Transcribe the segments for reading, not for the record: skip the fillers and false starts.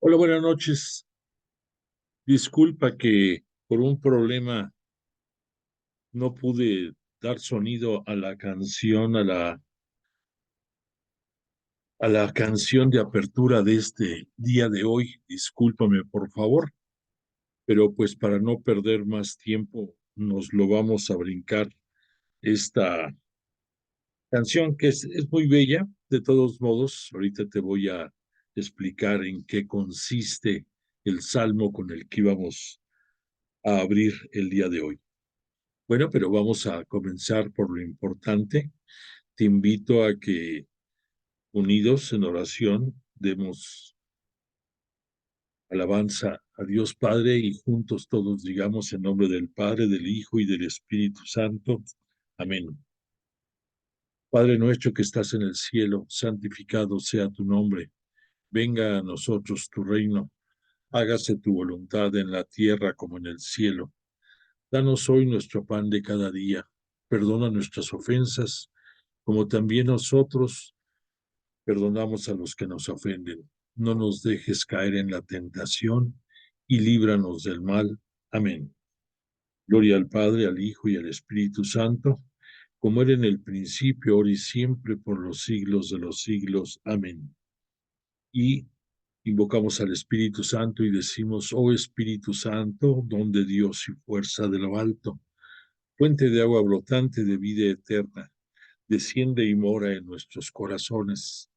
Hola, buenas noches. Disculpa que por un problema no pude dar sonido a la canción, a la canción de apertura de este día de hoy. Discúlpame, por favor, pero pues para no perder más tiempo, nos lo vamos a brincar esta canción que es muy bella. De todos modos, ahorita te voy a explicar en qué consiste el salmo con el que íbamos a abrir el día de hoy. Bueno, pero vamos a comenzar por lo importante. Te invito a que unidos en oración demos alabanza a Dios Padre y juntos todos digamos en nombre del Padre, del Hijo y del Espíritu Santo. Amén. Padre nuestro que estás en el cielo, santificado sea tu nombre. Venga a nosotros tu reino. Hágase tu voluntad en la tierra como en el cielo. Danos hoy nuestro pan de cada día. Perdona nuestras ofensas como también nosotros perdonamos a los que nos ofenden. No nos dejes caer en la tentación y líbranos del mal. Amén. Gloria al Padre, al Hijo y al Espíritu Santo, como era en el principio, ahora y siempre, por los siglos de los siglos. Amén. Y invocamos al Espíritu Santo y decimos, oh Espíritu Santo, don de Dios y fuerza de lo alto, fuente de agua brotante de vida eterna, desciende y mora en nuestros corazones.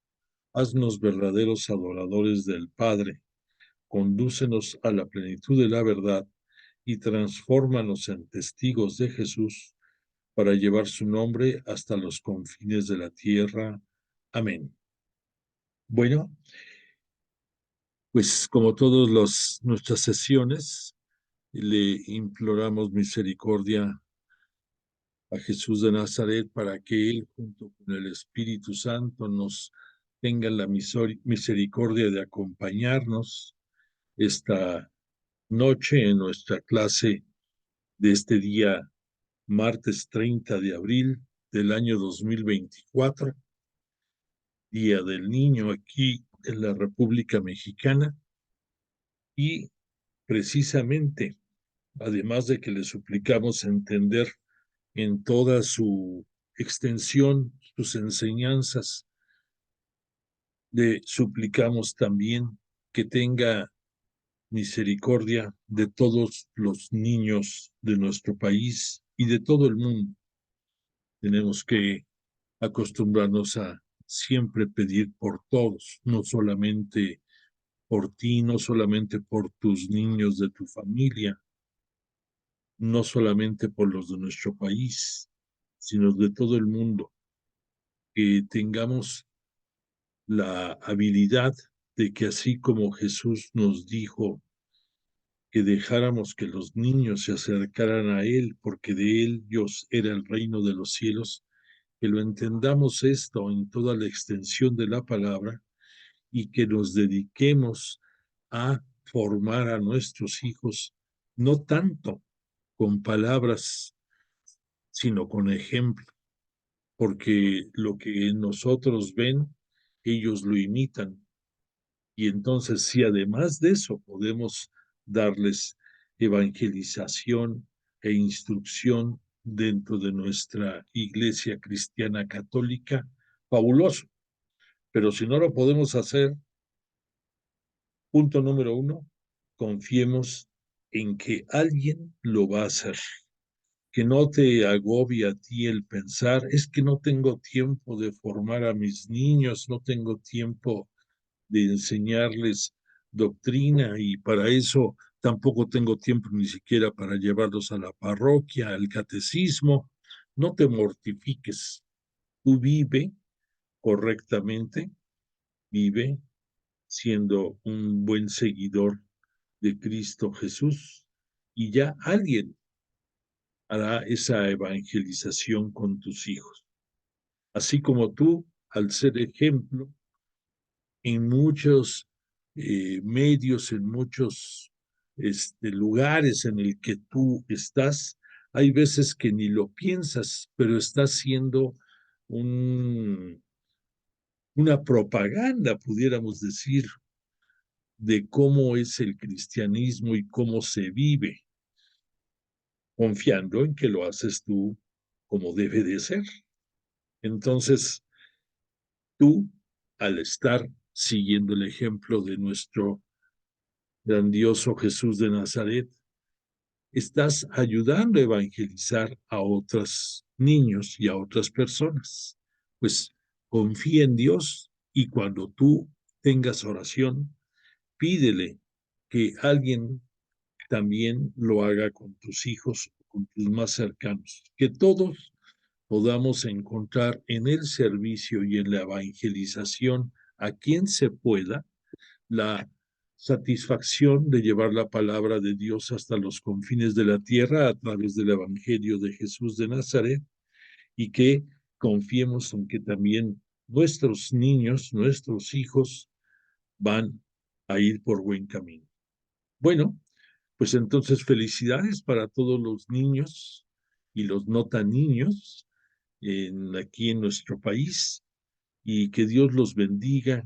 Haznos verdaderos adoradores del Padre, condúcenos a la plenitud de la verdad y transfórmanos en testigos de Jesús para llevar su nombre hasta los confines de la tierra. Amén. Bueno, pues como todas nuestras sesiones, le imploramos misericordia a Jesús de Nazaret para que Él, junto con el Espíritu Santo, nos tenga la misericordia de acompañarnos esta noche en nuestra clase de este día, martes 30 de abril del año 2024, Día del Niño aquí en la República Mexicana. Y precisamente, además de que le suplicamos entender en toda su extensión sus enseñanzas, le suplicamos también que tenga misericordia de todos los niños de nuestro país y de todo el mundo. Tenemos que acostumbrarnos a siempre pedir por todos, no solamente por ti, no solamente por tus niños de tu familia, no solamente por los de nuestro país, sino de todo el mundo, que tengamos la habilidad de que así como Jesús nos dijo que dejáramos que los niños se acercaran a Él, porque de ellos era el reino de los cielos, que lo entendamos esto en toda la extensión de la palabra y que nos dediquemos a formar a nuestros hijos, no tanto con palabras, sino con ejemplo, porque lo que nosotros ven, ellos lo imitan. Y entonces, si además de eso podemos darles evangelización e instrucción dentro de nuestra Iglesia Cristiana Católica, fabuloso. Pero si no lo podemos hacer, punto número uno, confiemos en que alguien lo va a hacer. Que no te agobie a ti el pensar, es que no tengo tiempo de formar a mis niños, no tengo tiempo de enseñarles doctrina y para eso tampoco tengo tiempo ni siquiera para llevarlos a la parroquia, al catecismo. No te mortifiques, tú vive correctamente, vive siendo un buen seguidor de Cristo Jesús y ya alguien hará esa evangelización con tus hijos. Así como tú, al ser ejemplo, en muchos medios, en muchos lugares en el que tú estás, hay veces que ni lo piensas, pero estás siendo un, una propaganda, pudiéramos decir, de cómo es el cristianismo y cómo se vive, confiando en que lo haces tú como debe de ser. Entonces, tú, al estar siguiendo el ejemplo de nuestro grandioso Jesús de Nazaret, estás ayudando a evangelizar a otros niños y a otras personas. Pues confía en Dios y cuando tú tengas oración, pídele que alguien también lo haga con tus hijos, con tus más cercanos, que todos podamos encontrar en el servicio y en la evangelización a quien se pueda la satisfacción de llevar la palabra de Dios hasta los confines de la tierra a través del Evangelio de Jesús de Nazaret y que confiemos en que también nuestros niños, nuestros hijos van a ir por buen camino. Bueno, pues entonces felicidades para todos los niños y los no tan niños aquí en nuestro país y que Dios los bendiga,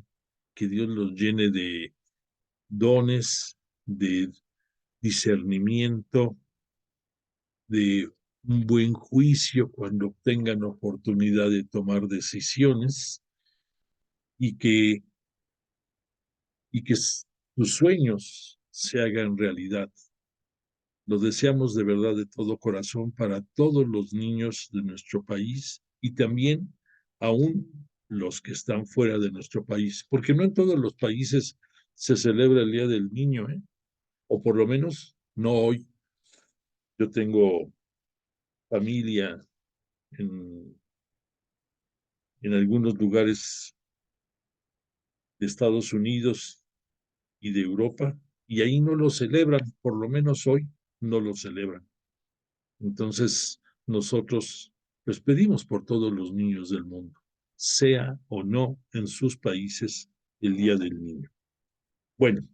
que Dios los llene de dones, de discernimiento, de un buen juicio cuando tengan oportunidad de tomar decisiones y que sus sueños se hagan realidad. Lo deseamos de verdad de todo corazón para todos los niños de nuestro país y también aún los que están fuera de nuestro país, porque no en todos los países se celebra el Día del Niño, ¿eh? O por lo menos no hoy. Yo tengo familia en, en algunos lugares de Estados Unidos y de Europa, y ahí no lo celebran, por lo menos hoy no lo celebran. Entonces, nosotros les pedimos por todos los niños del mundo, sea o no en sus países el Día del Niño. Bueno,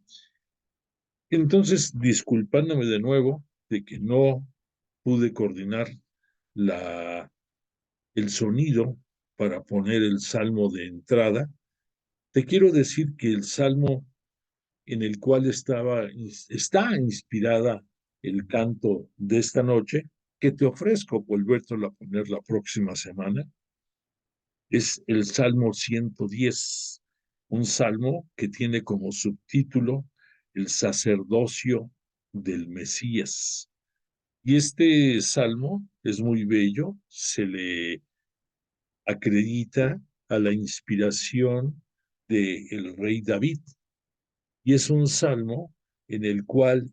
entonces, disculpándome de nuevo de que no pude coordinar la, el sonido para poner el salmo de entrada, te quiero decir que el salmo en el cual está inspirada el canto de esta noche, que te ofrezco volvértelo a poner la próxima semana, es el Salmo 110, un salmo que tiene como subtítulo el sacerdocio del Mesías. Y este salmo es muy bello, se le acredita a la inspiración del rey David. Y es un salmo en el cual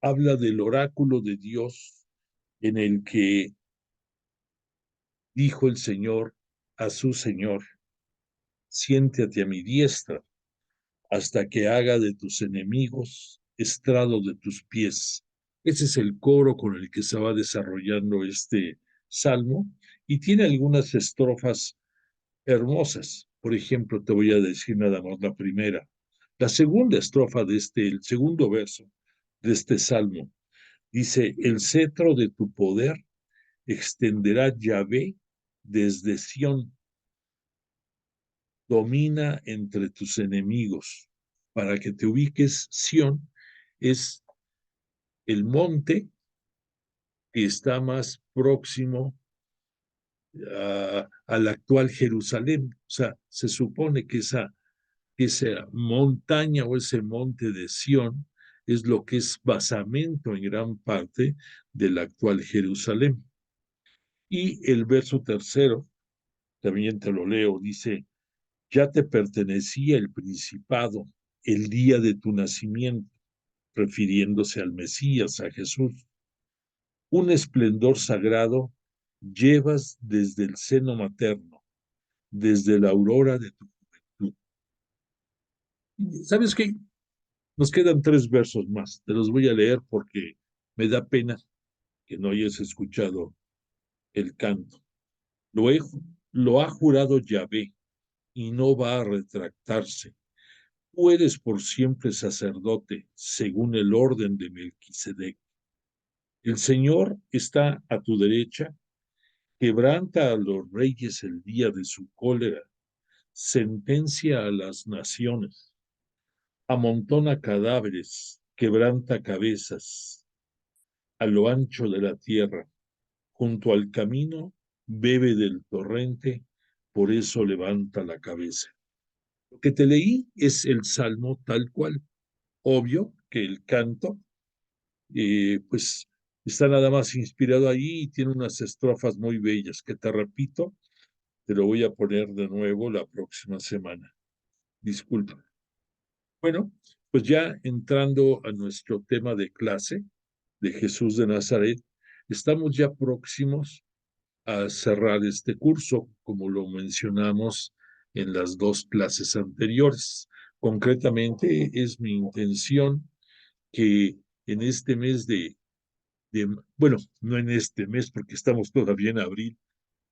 habla del oráculo de Dios, en el que dijo el Señor a su Señor, siéntate a mi diestra hasta que haga de tus enemigos estrado de tus pies. Ese es el coro con el que se va desarrollando este salmo y tiene algunas estrofas hermosas. Por ejemplo, te voy a decir nada más la primera. La segunda estrofa el segundo verso de este salmo, dice, el cetro de tu poder extenderá Yahvé desde Sión, domina entre tus enemigos. Para que te ubiques, Sión es el monte que está más próximo al actual Jerusalén. O sea, se supone que esa montaña o ese monte de Sión es lo que es basamento en gran parte del actual Jerusalén. Y el verso tercero, también te lo leo, dice, ya te pertenecía el principado el día de tu nacimiento, refiriéndose al Mesías, a Jesús. Un esplendor sagrado llevas desde el seno materno, desde la aurora de tu juventud. ¿Sabes qué? Nos quedan 3 versos más. Te los voy a leer porque me da pena que no hayas escuchado el canto. Lo, he, lo ha jurado Yahvé y no va a retractarse. Tú eres por siempre sacerdote, según el orden de Melquisedec. El Señor está a tu derecha, quebranta a los reyes el día de su cólera, sentencia a las naciones. amontona cadáveres, quebranta cabezas, a lo ancho de la tierra, junto al camino, bebe del torrente, por eso levanta la cabeza. Lo que te leí es el salmo tal cual. Obvio que el canto, pues está nada más inspirado ahí y tiene unas estrofas muy bellas que te repito, te lo voy a poner de nuevo la próxima semana. Disculpa. Bueno, pues ya entrando a nuestro tema de clase de Jesús de Nazaret, estamos ya próximos a cerrar este curso, como lo mencionamos en las dos clases anteriores. Concretamente, es mi intención que en este mes bueno, no en este mes porque estamos todavía en abril,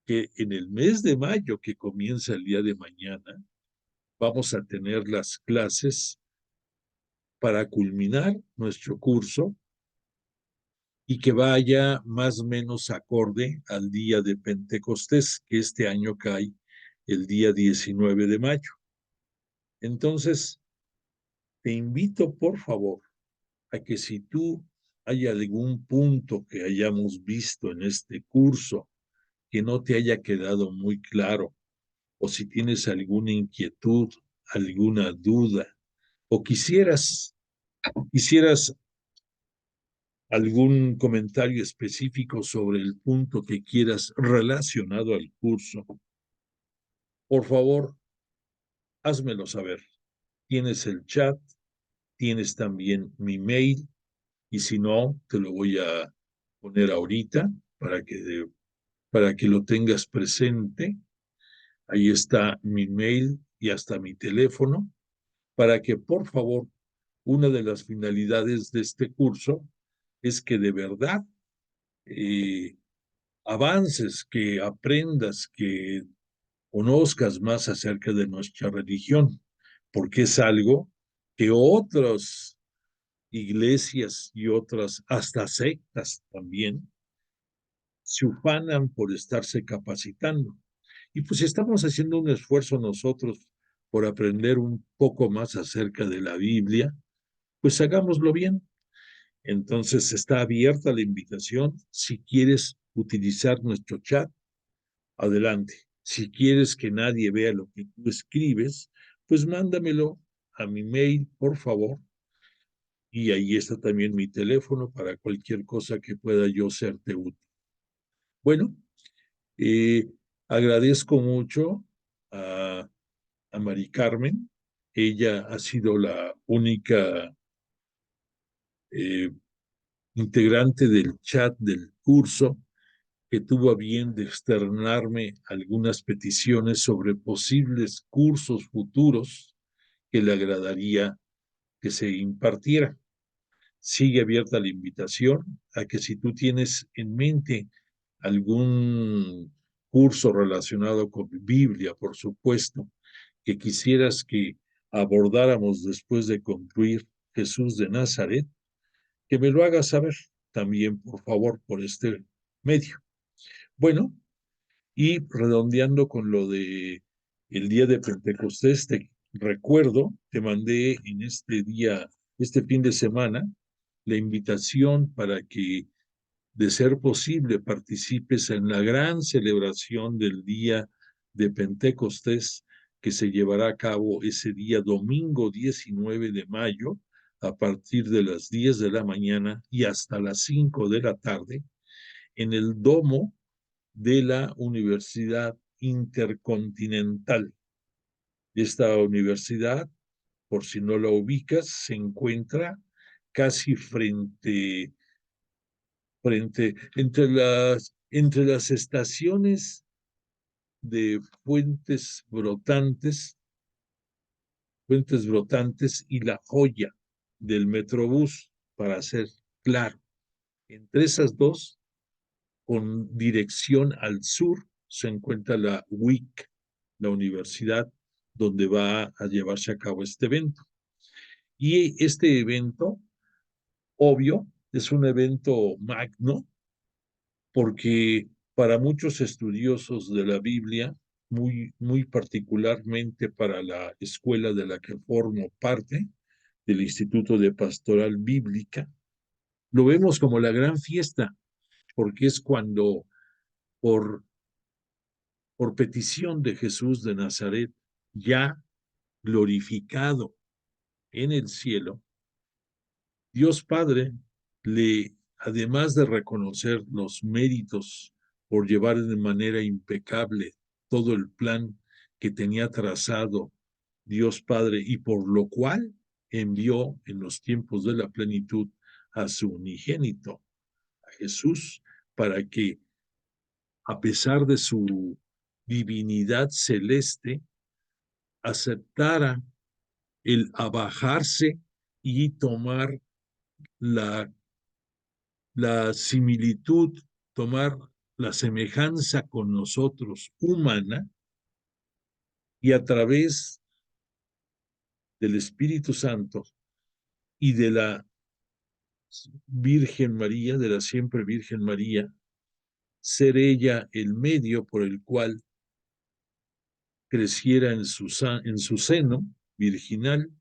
que en el mes de mayo que comienza el día de mañana, vamos a tener las clases para culminar nuestro curso y que vaya más o menos acorde al día de Pentecostés, que este año cae el día 19 de mayo. Entonces, te invito, por favor, a que si tú hay algún punto que hayamos visto en este curso que no te haya quedado muy claro, o si tienes alguna inquietud, alguna duda, o quisieras algún comentario específico sobre el punto que quieras relacionado al curso, por favor, házmelo saber. Tienes el chat, tienes también mi mail, y si no, te lo voy a poner ahorita para que lo tengas presente. Ahí está mi mail y hasta mi teléfono, para que por favor, una de las finalidades de este curso es que de verdad eh, avances, que aprendas, que conozcas más acerca de nuestra religión, porque es algo que otras iglesias y otras, hasta sectas también, se ufanan por estarse capacitando. Y pues si estamos haciendo un esfuerzo nosotros por aprender un poco más acerca de la Biblia, pues hagámoslo bien. Entonces está abierta la invitación. Si quieres utilizar nuestro chat, adelante. Si quieres que nadie vea lo que tú escribes, pues mándamelo a mi mail, por favor. Y ahí está también mi teléfono para cualquier cosa que pueda yo serte útil. Bueno, eh, agradezco mucho a, a Mari Carmen. Ella ha sido la única eh, integrante del chat del curso que tuvo a bien de externarme algunas peticiones sobre posibles cursos futuros que le agradaría que se impartiera. Sigue abierta la invitación a que si tú tienes en mente algún curso relacionado con Biblia, por supuesto, que quisieras que abordáramos después de concluir Jesús de Nazaret, que me lo hagas saber también, por favor, por este medio. Bueno, y redondeando con lo de el día de Pentecostés, te recuerdo, te mandé en este día, este fin de semana, la invitación para que, de ser posible, participes en la gran celebración del día de Pentecostés que se llevará a cabo ese día domingo 19 de mayo a partir de las 10 de la mañana y hasta las 5 de la tarde en el domo de la Universidad Intercontinental. Esta universidad, por si no la ubicas, se encuentra casi entre las estaciones de Fuentes Brotantes y La Joya del Metrobús, para ser claro. Entre esas dos, con dirección al sur, se encuentra la UIC, la universidad donde va a llevarse a cabo este evento. Y este evento, obvio, es un evento magno porque para muchos estudiosos de la Biblia, muy particularmente para la escuela de la que formo parte, del Instituto de Pastoral Bíblica, lo vemos como la gran fiesta, porque es cuando por, por petición de Jesús de Nazaret, ya glorificado en el cielo, Dios Padre le, además de reconocer los méritos por llevar de manera impecable todo el plan que tenía trazado Dios Padre y por lo cual envió en los tiempos de la plenitud a su unigénito, a Jesús, para que a pesar de su divinidad celeste, aceptara el abajarse y tomar la, la similitud, tomar la semejanza con nosotros humana y a través del Espíritu Santo y de la Virgen María, de la siempre Virgen María, ser ella el medio por el cual creciera en su seno virginal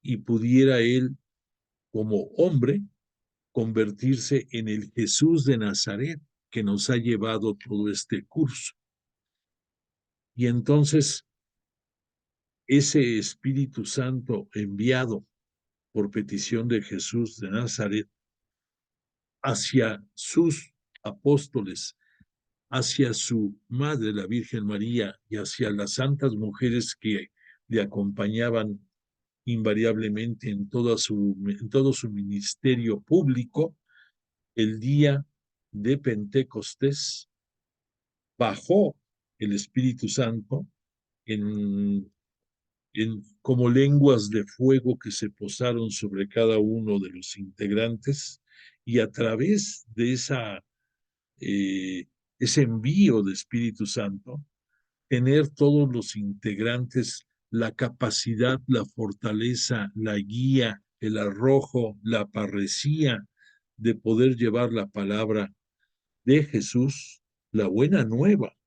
y pudiera él, como hombre, convertirse en el Jesús de Nazaret que nos ha llevado todo este curso. Y entonces ese Espíritu Santo enviado por petición de Jesús de Nazaret hacia sus apóstoles, hacia su madre, la Virgen María, y hacia las santas mujeres que le acompañaban invariablemente en todo su ministerio público, el día de Pentecostés bajó el Espíritu Santo en, como lenguas de fuego que se posaron sobre cada uno de los integrantes y a través de eh, ese envío de Espíritu Santo, tener todos los integrantes la capacidad, la fortaleza, la guía, el arrojo, la parresía de poder llevar la palabra de Jesús, la buena nueva,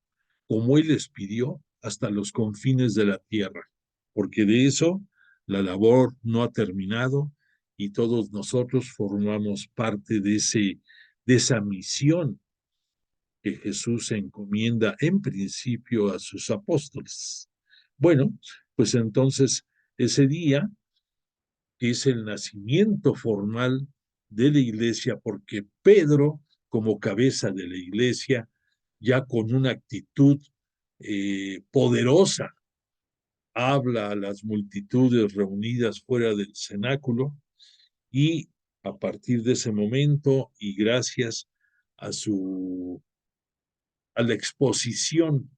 como Él les pidió, hasta los confines de la tierra, porque de eso la labor no ha terminado y todos nosotros formamos parte de esa misión que Jesús encomienda en principio a sus apóstoles. Bueno, pues entonces ese día es el nacimiento formal de la iglesia, porque Pedro, como cabeza de la iglesia, ya con una actitud poderosa, habla a las multitudes reunidas fuera del cenáculo y a partir de ese momento y gracias a a la exposición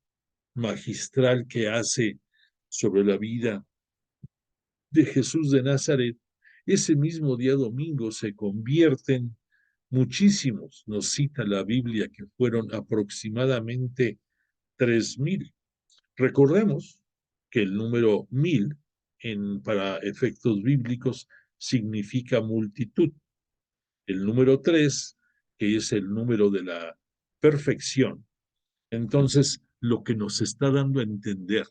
magistral que hace sobre la vida de Jesús de Nazaret, ese mismo día domingo se convierten muchísimos, nos cita la Biblia, que fueron aproximadamente 3,000. Recordemos que el número 1,000 para efectos bíblicos significa multitud. El número 3, que es el número de la perfección. Entonces, lo que nos está dando a entender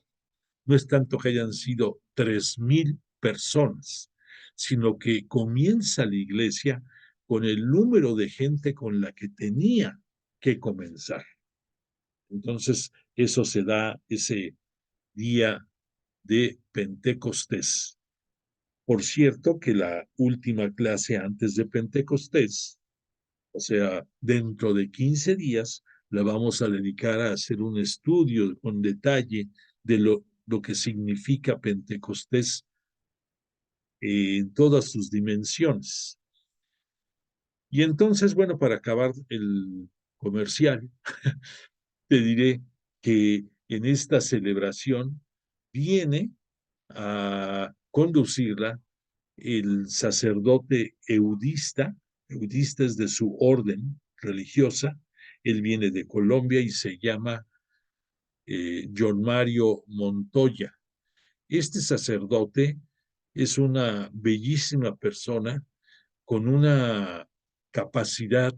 no es tanto que hayan sido 3,000 personas, sino que comienza la iglesia con el número de gente con la que tenía que comenzar. Entonces, eso se da ese día de Pentecostés. Por cierto, que la última clase antes de Pentecostés, o sea, dentro de 15 días, la vamos a dedicar a hacer un estudio con detalle de lo que significa Pentecostés en todas sus dimensiones. Y entonces, bueno, para acabar el comercial, te diré que en esta celebración viene a conducirla el sacerdote eudista, eudista es de su orden religiosa, él viene de Colombia y se llama John Mario Montoya. Este sacerdote es una bellísima persona con una capacidad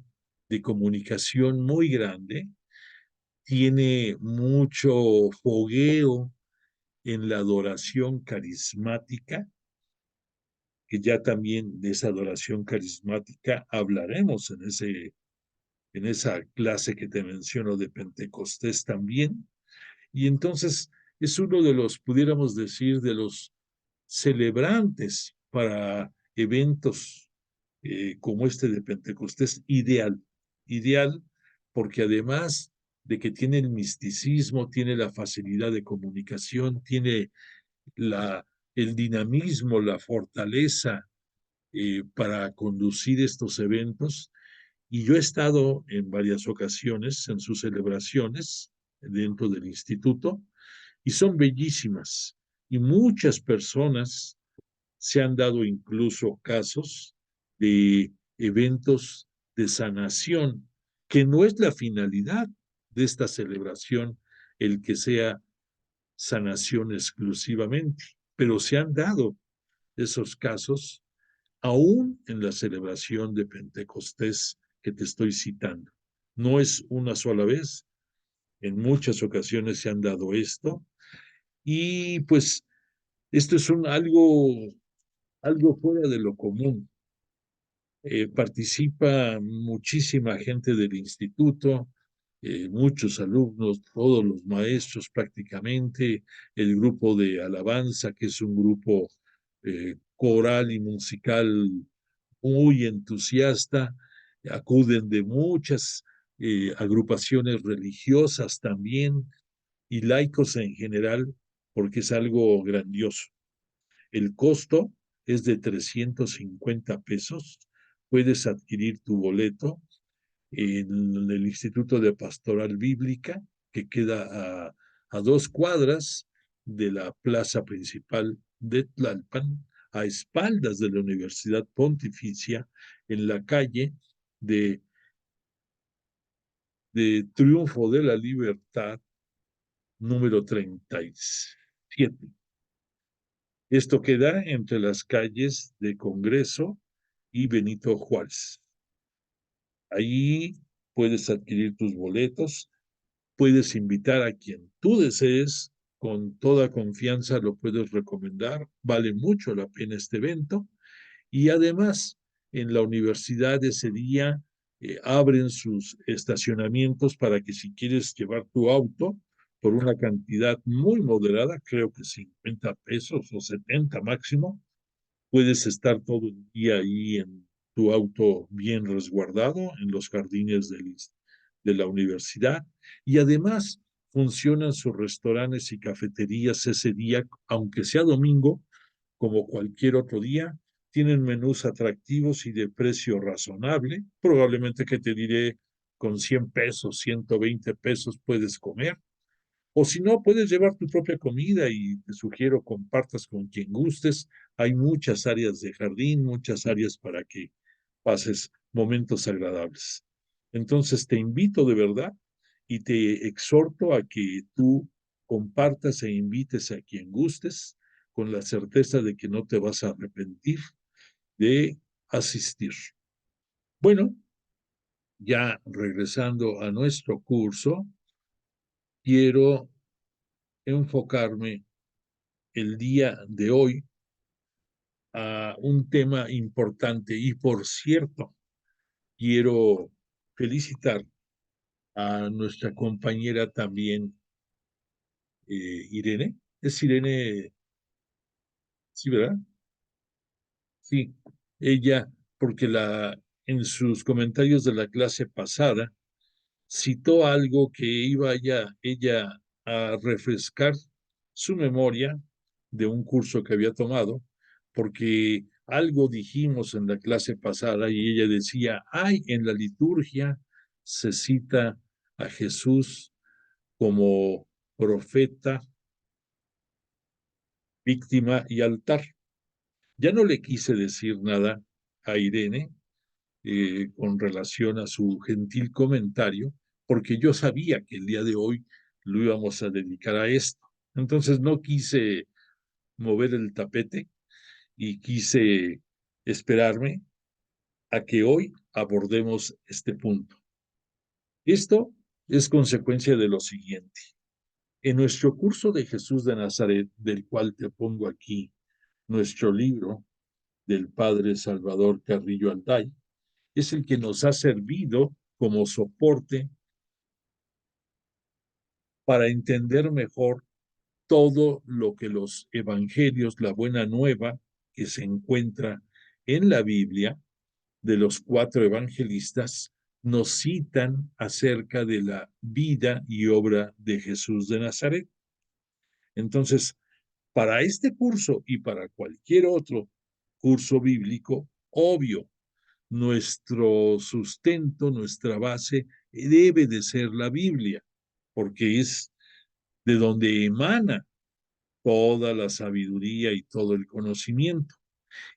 de comunicación muy grande, tiene mucho fogueo en la adoración carismática, que ya también de esa adoración carismática hablaremos en esa clase que te menciono de Pentecostés también. Y entonces es uno de los, pudiéramos decir, de los celebrantes para eventos como este de Pentecostés, ideal, porque además de que tiene el misticismo, tiene la facilidad de comunicación, tiene la, el dinamismo, la fortaleza para conducir estos eventos. Y yo he estado en varias ocasiones en sus celebraciones dentro del instituto y son bellísimas. Y muchas personas se han dado incluso casos de eventos de sanación, que no es la finalidad de esta celebración el que sea sanación exclusivamente, pero se han dado esos casos aún en la celebración de Pentecostés que te estoy citando. No es una sola vez, en muchas ocasiones se han dado esto y pues esto es algo fuera de lo común. Participa muchísima gente del instituto, muchos alumnos, todos los maestros prácticamente, el grupo de alabanza, que es un grupo coral y musical muy entusiasta, acuden de muchas agrupaciones religiosas también y laicos en general, porque es algo grandioso. El costo es de 350 pesos. Puedes adquirir tu boleto en el Instituto de Pastoral Bíblica, que queda a 2 cuadras de la plaza principal de Tlalpan, a espaldas de la Universidad Pontificia, en la calle de, de Triunfo de la Libertad, número 37. Esto queda entre las calles de Congreso y Benito Juárez. Ahí puedes adquirir tus boletos, puedes invitar a quien tú desees, con toda confianza lo puedes recomendar, vale mucho la pena este evento y además en la universidad ese día abren sus estacionamientos para que si quieres llevar tu auto por una cantidad muy moderada, creo que 50 pesos o 70 máximo, puedes estar todo el día ahí en tu auto bien resguardado en los jardines de la universidad y además funcionan sus restaurantes y cafeterías ese día, aunque sea domingo, como cualquier otro día, tienen menús atractivos y de precio razonable, probablemente que te diré con 100 pesos, 120 pesos puedes comer, o si no, puedes llevar tu propia comida y te sugiero compartas con quien gustes. Hay muchas áreas de jardín, muchas áreas para que pases momentos agradables. Entonces te invito de verdad y te exhorto a que tú compartas e invites a quien gustes con la certeza de que no te vas a arrepentir de asistir. Bueno, ya regresando a nuestro curso, quiero enfocarme el día de hoy a un tema importante y por cierto, quiero felicitar a nuestra compañera también, Irene. ¿Es Irene? Sí, ¿verdad? Sí, ella, porque en sus comentarios de la clase pasada citó algo que iba ella a refrescar su memoria de un curso que había tomado, porque algo dijimos en la clase pasada y ella decía, ay, en la liturgia se cita a Jesús como profeta, víctima y altar. Ya no le quise decir nada a Irene con relación a su gentil comentario, porque yo sabía que el día de hoy lo íbamos a dedicar a esto. Entonces no quise mover el tapete y quise esperarme a que hoy abordemos este punto. Esto es consecuencia de lo siguiente. En nuestro curso de Jesús de Nazaret, del cual te pongo aquí nuestro libro del padre Salvador Carrillo Alday, es el que nos ha servido como soporte para entender mejor todo lo que los evangelios, la buena nueva que se encuentra en la Biblia, de los 4 evangelistas, nos citan acerca de la vida y obra de Jesús de Nazaret. Entonces, para este curso y para cualquier otro curso bíblico, obvio, nuestro sustento, nuestra base debe de ser la Biblia, porque es de donde emana toda la sabiduría y todo el conocimiento.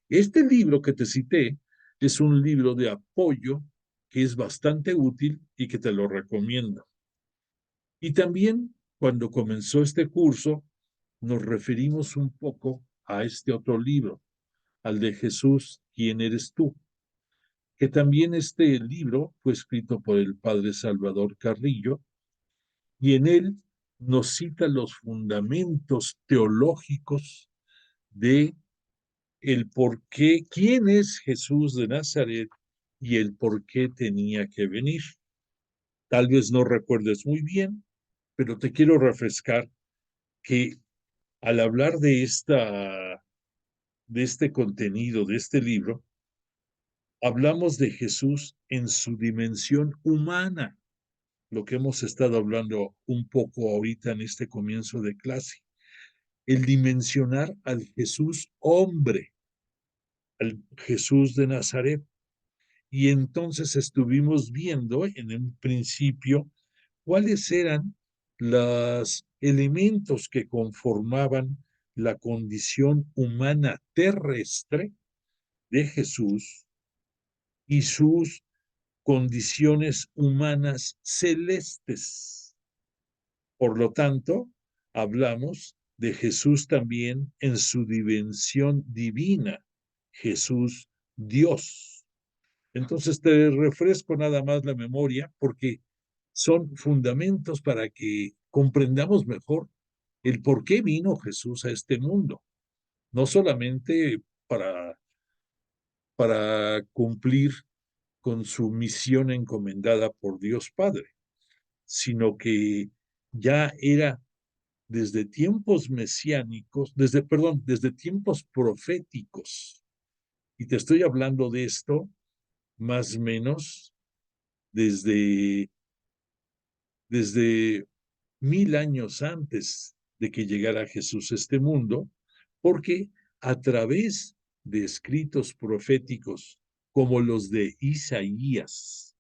Este libro que te cité es un libro de apoyo que es bastante útil y que te lo recomiendo. Y también cuando comenzó este curso nos referimos un poco a este otro libro, al de Jesús, ¿quién eres tú? Que también este libro fue escrito por el padre Salvador Carrillo y en él nos cita los fundamentos teológicos de el por qué, quién es Jesús de Nazaret y el por qué tenía que venir. Tal vez no recuerdes muy bien, pero te quiero refrescar que al hablar de este contenido, de este libro, hablamos de Jesús en su dimensión humana, lo que hemos estado hablando un poco ahorita en este comienzo de clase, el dimensionar al Jesús hombre, al Jesús de Nazaret. Y entonces estuvimos viendo en un principio cuáles eran los elementos que conformaban la condición humana terrestre de Jesús y sus condiciones humanas celestes. Por lo tanto, hablamos de Jesús también en su dimensión divina, Jesús Dios. Entonces te refresco nada más la memoria porque son fundamentos para que comprendamos mejor el por qué vino Jesús a este mundo, no solamente para cumplir con su misión encomendada por Dios Padre, sino que ya era desde tiempos mesiánicos, desde tiempos proféticos. Y te estoy hablando de esto más o menos desde, desde 1000 años antes de que llegara Jesús a este mundo, porque a través de escritos proféticos como los de Isaías,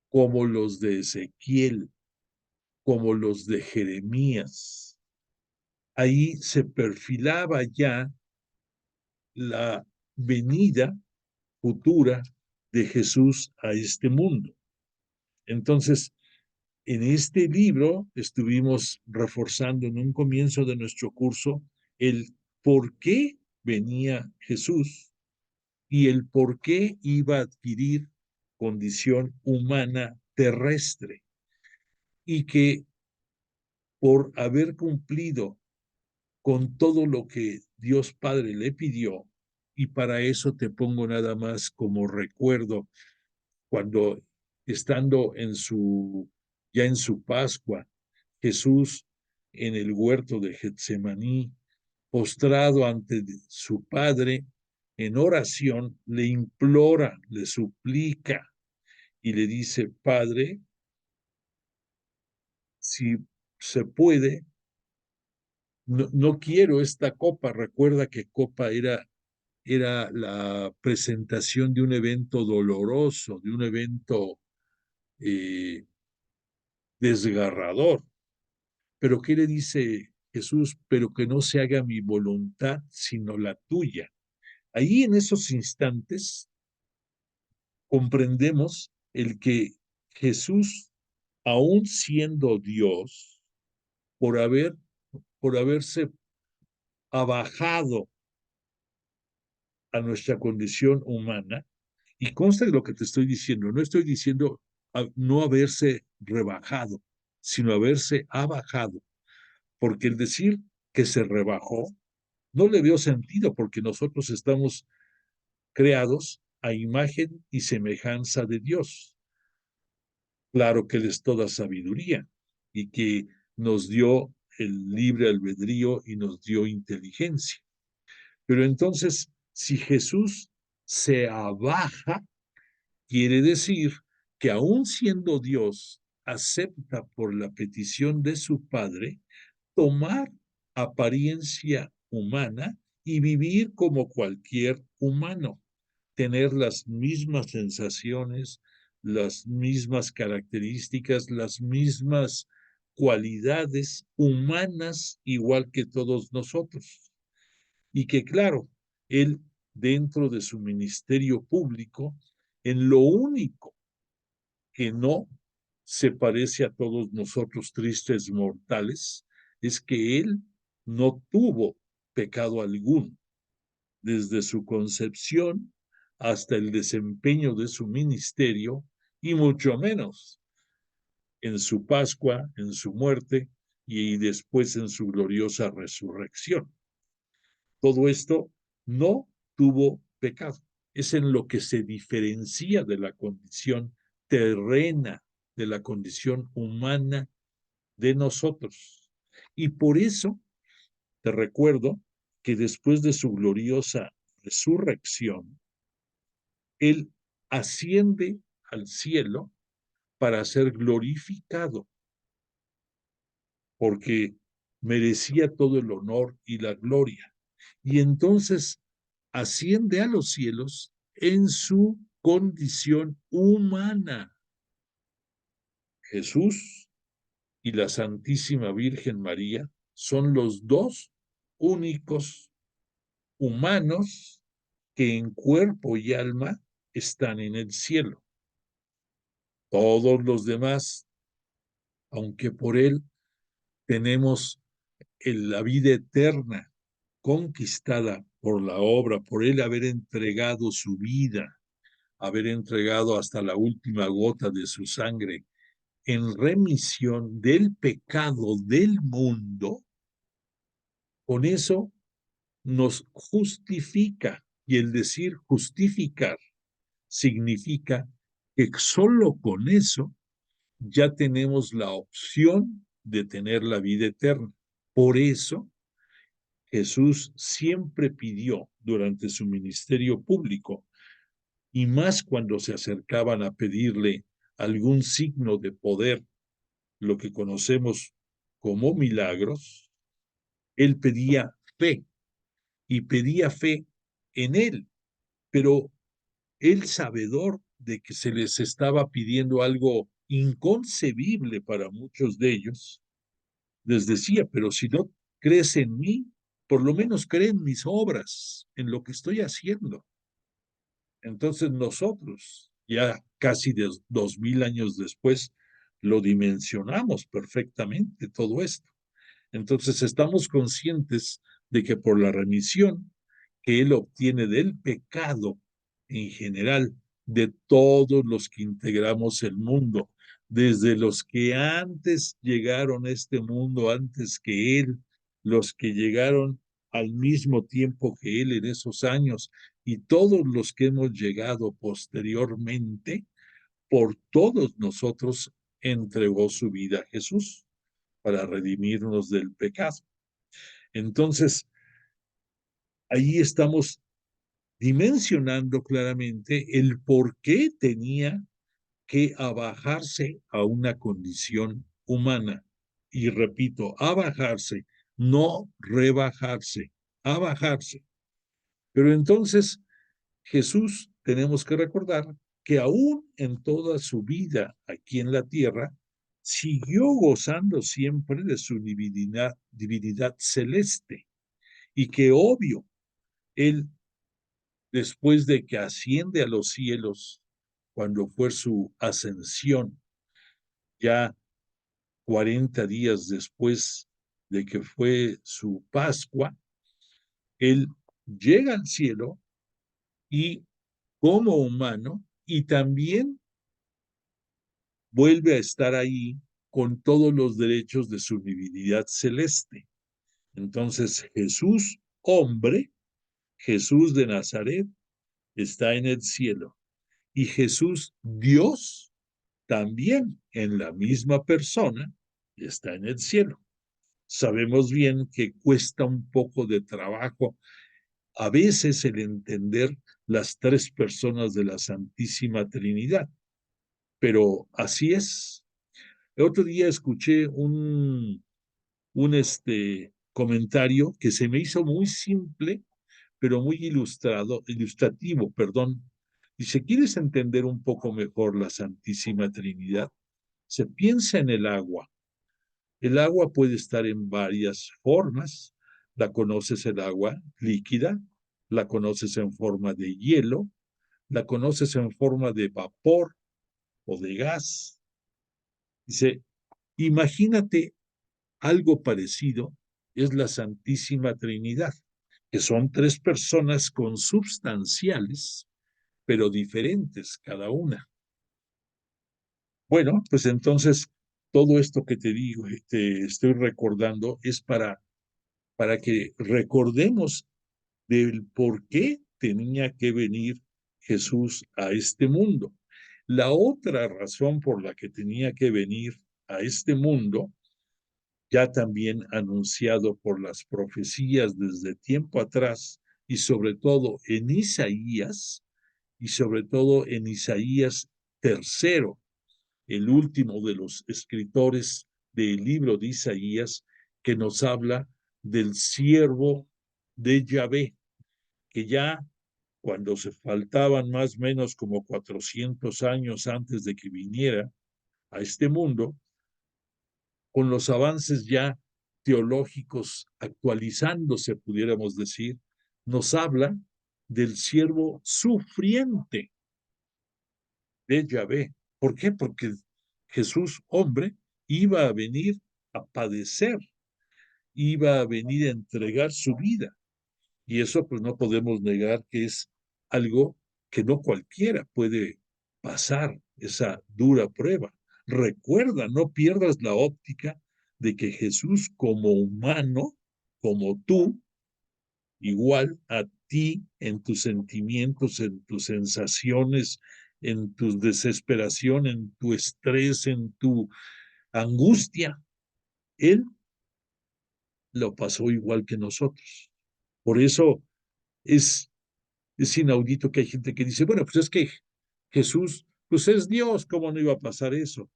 como los de Ezequiel, como los de Jeremías, ahí se perfilaba ya la venida futura de Jesús a este mundo. Entonces, en este libro estuvimos reforzando en un comienzo de nuestro curso el por qué venía Jesús y el por qué iba a adquirir condición humana terrestre y que por haber cumplido con todo lo que Dios Padre le pidió, y para eso te pongo nada más como recuerdo cuando estando ya en su Pascua, Jesús en el huerto de Getsemaní, postrado ante su Padre, en oración, le implora, le suplica y le dice, Padre, si se puede, no quiero esta copa. Recuerda que copa era la presentación de un evento doloroso, de un evento eh, desgarrador. Pero ¿qué le dice Jesús? Pero que no se haga mi voluntad, sino la tuya. Ahí en esos instantes comprendemos el que Jesús, aún siendo Dios, por, haber, por haberse abajado a nuestra condición humana, y consta de lo que te estoy diciendo, no estoy diciendo no haberse rebajado, sino haberse abajado, porque el decir que se rebajó No le veo sentido porque nosotros estamos creados a imagen y semejanza de Dios. Claro que Él es toda sabiduría y que nos dio el libre albedrío y nos dio inteligencia. Pero entonces, si Jesús se abaja, quiere decir que aún siendo Dios, acepta por la petición de su Padre tomar apariencia humana y vivir como cualquier humano, tener las mismas sensaciones, las mismas características, las mismas cualidades humanas, igual que todos nosotros. Y que claro, él dentro de su ministerio público, en lo único que no se parece a todos nosotros tristes mortales, es que él no tuvo pecado alguno desde su concepción hasta el desempeño de su ministerio y mucho menos en su Pascua, en su muerte y después en su gloriosa resurrección. Todo esto no tuvo pecado. Es en lo que se diferencia de la condición terrena, de la condición humana de nosotros. Y por eso te recuerdo que después de su gloriosa resurrección, Él asciende al cielo para ser glorificado, porque merecía todo el honor y la gloria. Y entonces asciende a los cielos en su condición humana. Jesús y la Santísima Virgen María son los dos únicos humanos que en cuerpo y alma están en el cielo. Todos los demás, aunque por Él tenemos la vida eterna conquistada por la obra, por Él haber entregado su vida, haber entregado hasta la última gota de su sangre en remisión del pecado del mundo, con eso nos justifica. Y el decir justificar significa que solo con eso ya tenemos la opción de tener la vida eterna. Por eso Jesús siempre pidió durante su ministerio público, y más cuando se acercaban a pedirle algún signo de poder, lo que conocemos como milagros, él pedía fe y pedía fe en él, pero él sabedor de que se les estaba pidiendo algo inconcebible para muchos de ellos, les decía, pero si no crees en mí, por lo menos cree en mis obras, en lo que estoy haciendo. Entonces nosotros, ya casi de 2000 años después, lo dimensionamos perfectamente todo esto. Entonces estamos conscientes de que por la remisión que Él obtiene del pecado en general de todos los que integramos el mundo, desde los que antes llegaron a este mundo, antes que Él, los que llegaron al mismo tiempo que Él en esos años, y todos los que hemos llegado posteriormente, por todos nosotros entregó su vida a Jesús para redimirnos del pecado. Entonces, ahí estamos dimensionando claramente el por qué tenía que abajarse a una condición humana. Y repito, abajarse, no rebajarse, abajarse. Pero entonces Jesús, tenemos que recordar que aún en toda su vida aquí en la tierra, siguió gozando siempre de su divinidad celeste y que obvio, él después de que asciende a los cielos, cuando fue su ascensión, ya 40 días después de que fue su Pascua, él llega al cielo y como humano y también vuelve a estar ahí con todos los derechos de su divinidad celeste. Entonces Jesús hombre, Jesús de Nazaret, está en el cielo. Y Jesús, Dios, también en la misma persona, está en el cielo. Sabemos bien que cuesta un poco de trabajo a veces el entender las tres personas de la Santísima Trinidad, pero así es. El otro día escuché un comentario que se me hizo muy simple, pero muy ilustrativo, perdón. Dice, ¿quieres entender un poco mejor la Santísima Trinidad? Se piensa en el agua. El agua puede estar en varias formas. La conoces el agua líquida, la conoces en forma de hielo, la conoces en forma de vapor o de gas. Dice, imagínate algo parecido es la Santísima Trinidad, que son tres personas consubstanciales, pero diferentes cada una. Bueno, pues entonces todo esto que te digo, te estoy recordando, es para que recordemos del por qué tenía que venir Jesús a este mundo. La otra razón por la que tenía que venir a este mundo, ya también anunciado por las profecías desde tiempo atrás y sobre todo en Isaías, y sobre todo en Isaías tercero, el último de los escritores del libro de Isaías, que nos habla del siervo de Yahvé, que ya cuando se faltaban más o menos como 400 años antes de que viniera a este mundo, con los avances ya teológicos actualizándose, pudiéramos decir, nos habla del siervo sufriente de Yahvé. ¿Por qué? Porque Jesús, hombre, iba a venir a padecer, iba a venir a entregar su vida. Y eso pues no podemos negar que es algo que no cualquiera puede pasar, esa dura prueba. Recuerda, no pierdas la óptica de que Jesús como humano, como tú, igual a ti en tus sentimientos, en tus sensaciones, en tu desesperación, en tu estrés, en tu angustia, Él lo pasó igual que nosotros. Por eso es es inaudito que hay gente que dice, bueno, pues es que Jesús, pues es Dios, ¿cómo no iba a pasar eso?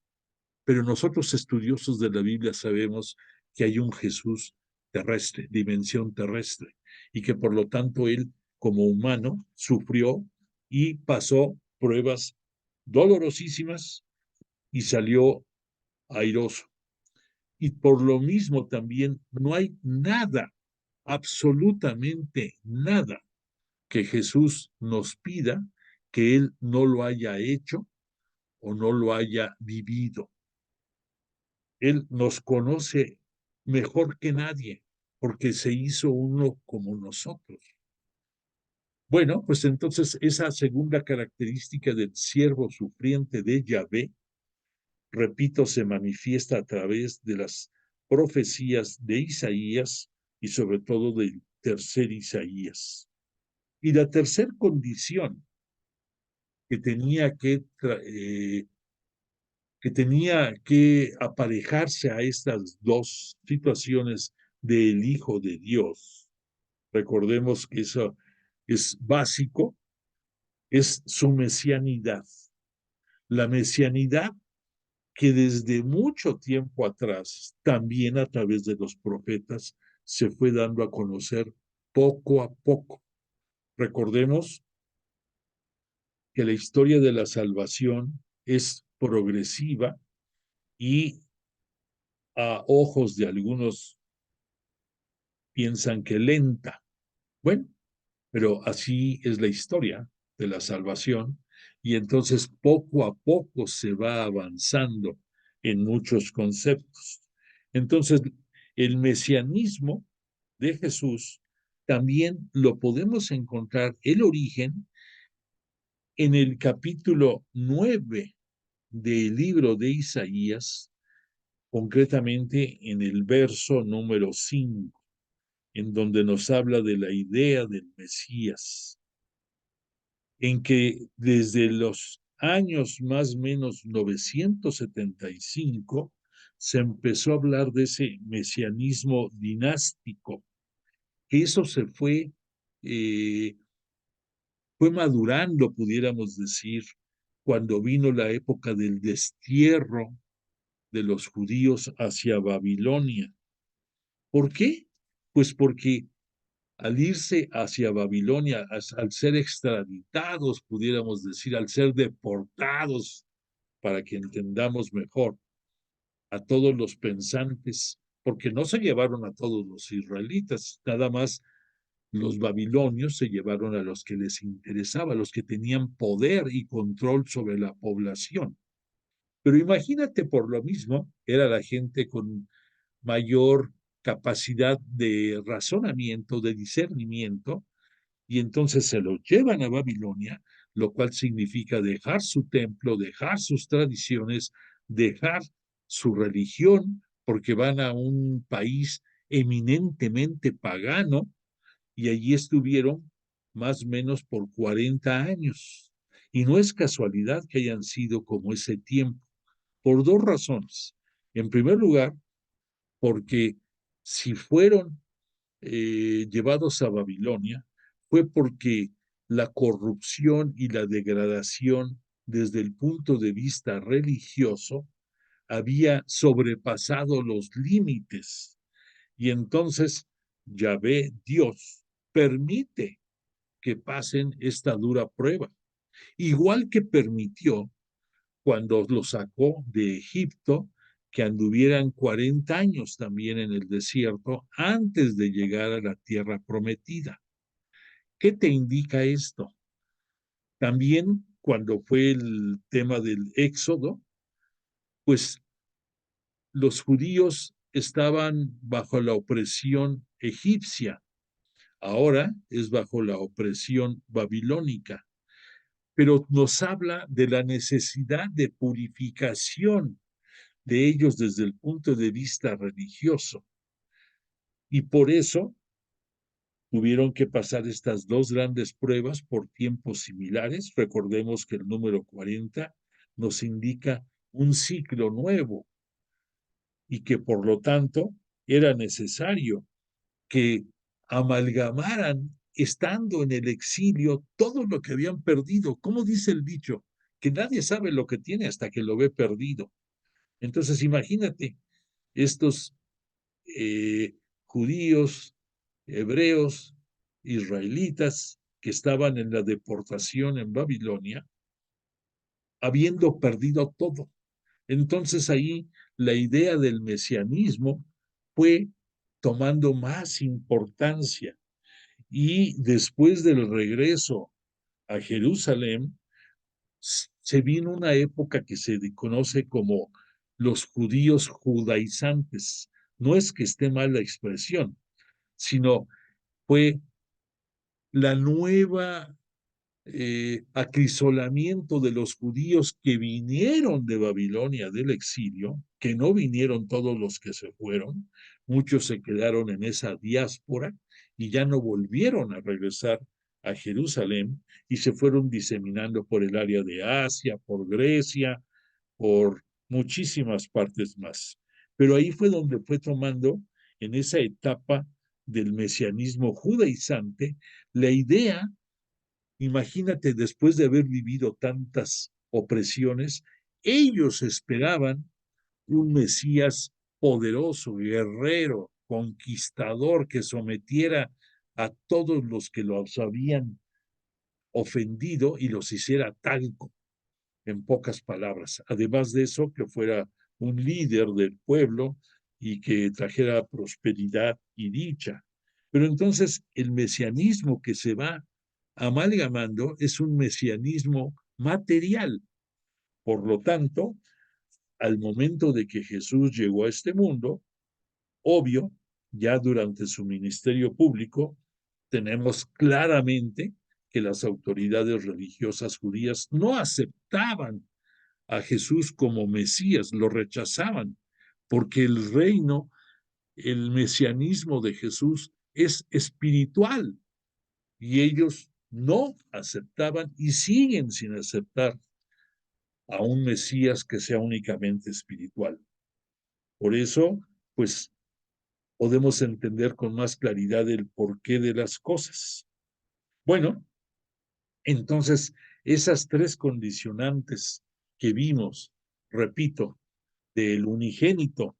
Pero nosotros estudiosos de la Biblia sabemos que hay un Jesús terrestre, dimensión terrestre, y que por lo tanto él, como humano, sufrió y pasó pruebas dolorosísimas y salió airoso. Y por lo mismo también no hay nada, absolutamente nada que Jesús nos pida que Él no lo haya hecho o no lo haya vivido. Él nos conoce mejor que nadie porque se hizo uno como nosotros. Bueno, pues entonces esa segunda característica del siervo sufriente de Yahvé, repito, se manifiesta a través de las profecías de Isaías y sobre todo del tercer Isaías. Y la tercera condición que tenía que tenía que aparejarse a estas dos situaciones del Hijo de Dios. Recordemos que eso es básico, es su mesianidad. La mesianidad que desde mucho tiempo atrás, también a través de los profetas, se fue dando a conocer poco a poco. Recordemos que la historia de la salvación es progresiva y a ojos de algunos piensan que lenta. Bueno, pero así es la historia de la salvación y entonces poco a poco se va avanzando en muchos conceptos. Entonces, el mesianismo de Jesús también lo podemos encontrar el origen en el capítulo 9 del libro de Isaías, concretamente en el verso número 5. en donde nos habla de la idea del Mesías, en que desde los años más o menos 975 se empezó a hablar de ese mesianismo dinástico, que eso se fue madurando, pudiéramos decir, cuando vino la época del destierro de los judíos hacia Babilonia. ¿Por qué? Pues porque al irse hacia Babilonia, al ser extraditados, pudiéramos decir, al ser deportados, para que entendamos mejor, a todos los pensantes, porque no se llevaron a todos los israelitas, nada más los babilonios se llevaron a los que les interesaba, a los que tenían poder y control sobre la población. Pero imagínate, por lo mismo, era la gente con mayor capacidad de razonamiento, de discernimiento, y entonces se lo llevan a Babilonia, lo cual significa dejar su templo, dejar sus tradiciones, dejar su religión, porque van a un país eminentemente pagano, y allí estuvieron más o menos por 40 años. Y no es casualidad que hayan sido como ese tiempo, por dos razones. En primer lugar, porque si fueron llevados a Babilonia, fue porque la corrupción y la degradación desde el punto de vista religioso había sobrepasado los límites. Y entonces Yahvé, Dios, permite que pasen esta dura prueba, igual que permitió cuando lo sacó de Egipto, que anduvieran 40 años también en el desierto antes de llegar a la tierra prometida. ¿Qué te indica esto? También cuando fue el tema del éxodo, pues los judíos estaban bajo la opresión egipcia, ahora es bajo la opresión babilónica, pero nos habla de la necesidad de purificación de ellos desde el punto de vista religioso. Y por eso tuvieron que pasar estas dos grandes pruebas por tiempos similares. Recordemos que el número 40 nos indica un ciclo nuevo y que por lo tanto era necesario que amalgamaran, estando en el exilio, todo lo que habían perdido. ¿Cómo dice el dicho? Que nadie sabe lo que tiene hasta que lo ve perdido. Entonces, imagínate, estos judíos, hebreos, israelitas que estaban en la deportación en Babilonia, habiendo perdido todo. Entonces ahí la idea del mesianismo fue tomando más importancia, y después del regreso a Jerusalén se vino una época que se conoce como los judíos judaizantes. No es que esté mal la expresión, sino fue la nueva acrisolamiento de los judíos que vinieron de Babilonia del exilio, que no vinieron todos los que se fueron, muchos se quedaron en esa diáspora y ya no volvieron a regresar a Jerusalén y se fueron diseminando por el área de Asia, por Grecia, por muchísimas partes más. Pero ahí fue donde fue tomando, en esa etapa del mesianismo judaizante, la idea. Imagínate, después de haber vivido tantas opresiones, ellos esperaban un Mesías poderoso, guerrero, conquistador, que sometiera a todos los que los habían ofendido y los hiciera talco, en pocas palabras. Además de eso, que fuera un líder del pueblo y que trajera prosperidad y dicha. Pero entonces el mesianismo que se va amalgamando es un mesianismo material. Por lo tanto, al momento de que Jesús llegó a este mundo, obvio, ya durante su ministerio público, tenemos claramente que las autoridades religiosas judías no aceptaban a Jesús como Mesías, lo rechazaban, porque el reino, el mesianismo de Jesús es espiritual y ellos no aceptaban y siguen sin aceptar a un Mesías que sea únicamente espiritual. Por eso, pues, podemos entender con más claridad el porqué de las cosas. Bueno, entonces, esas tres condicionantes que vimos, repito, del unigénito,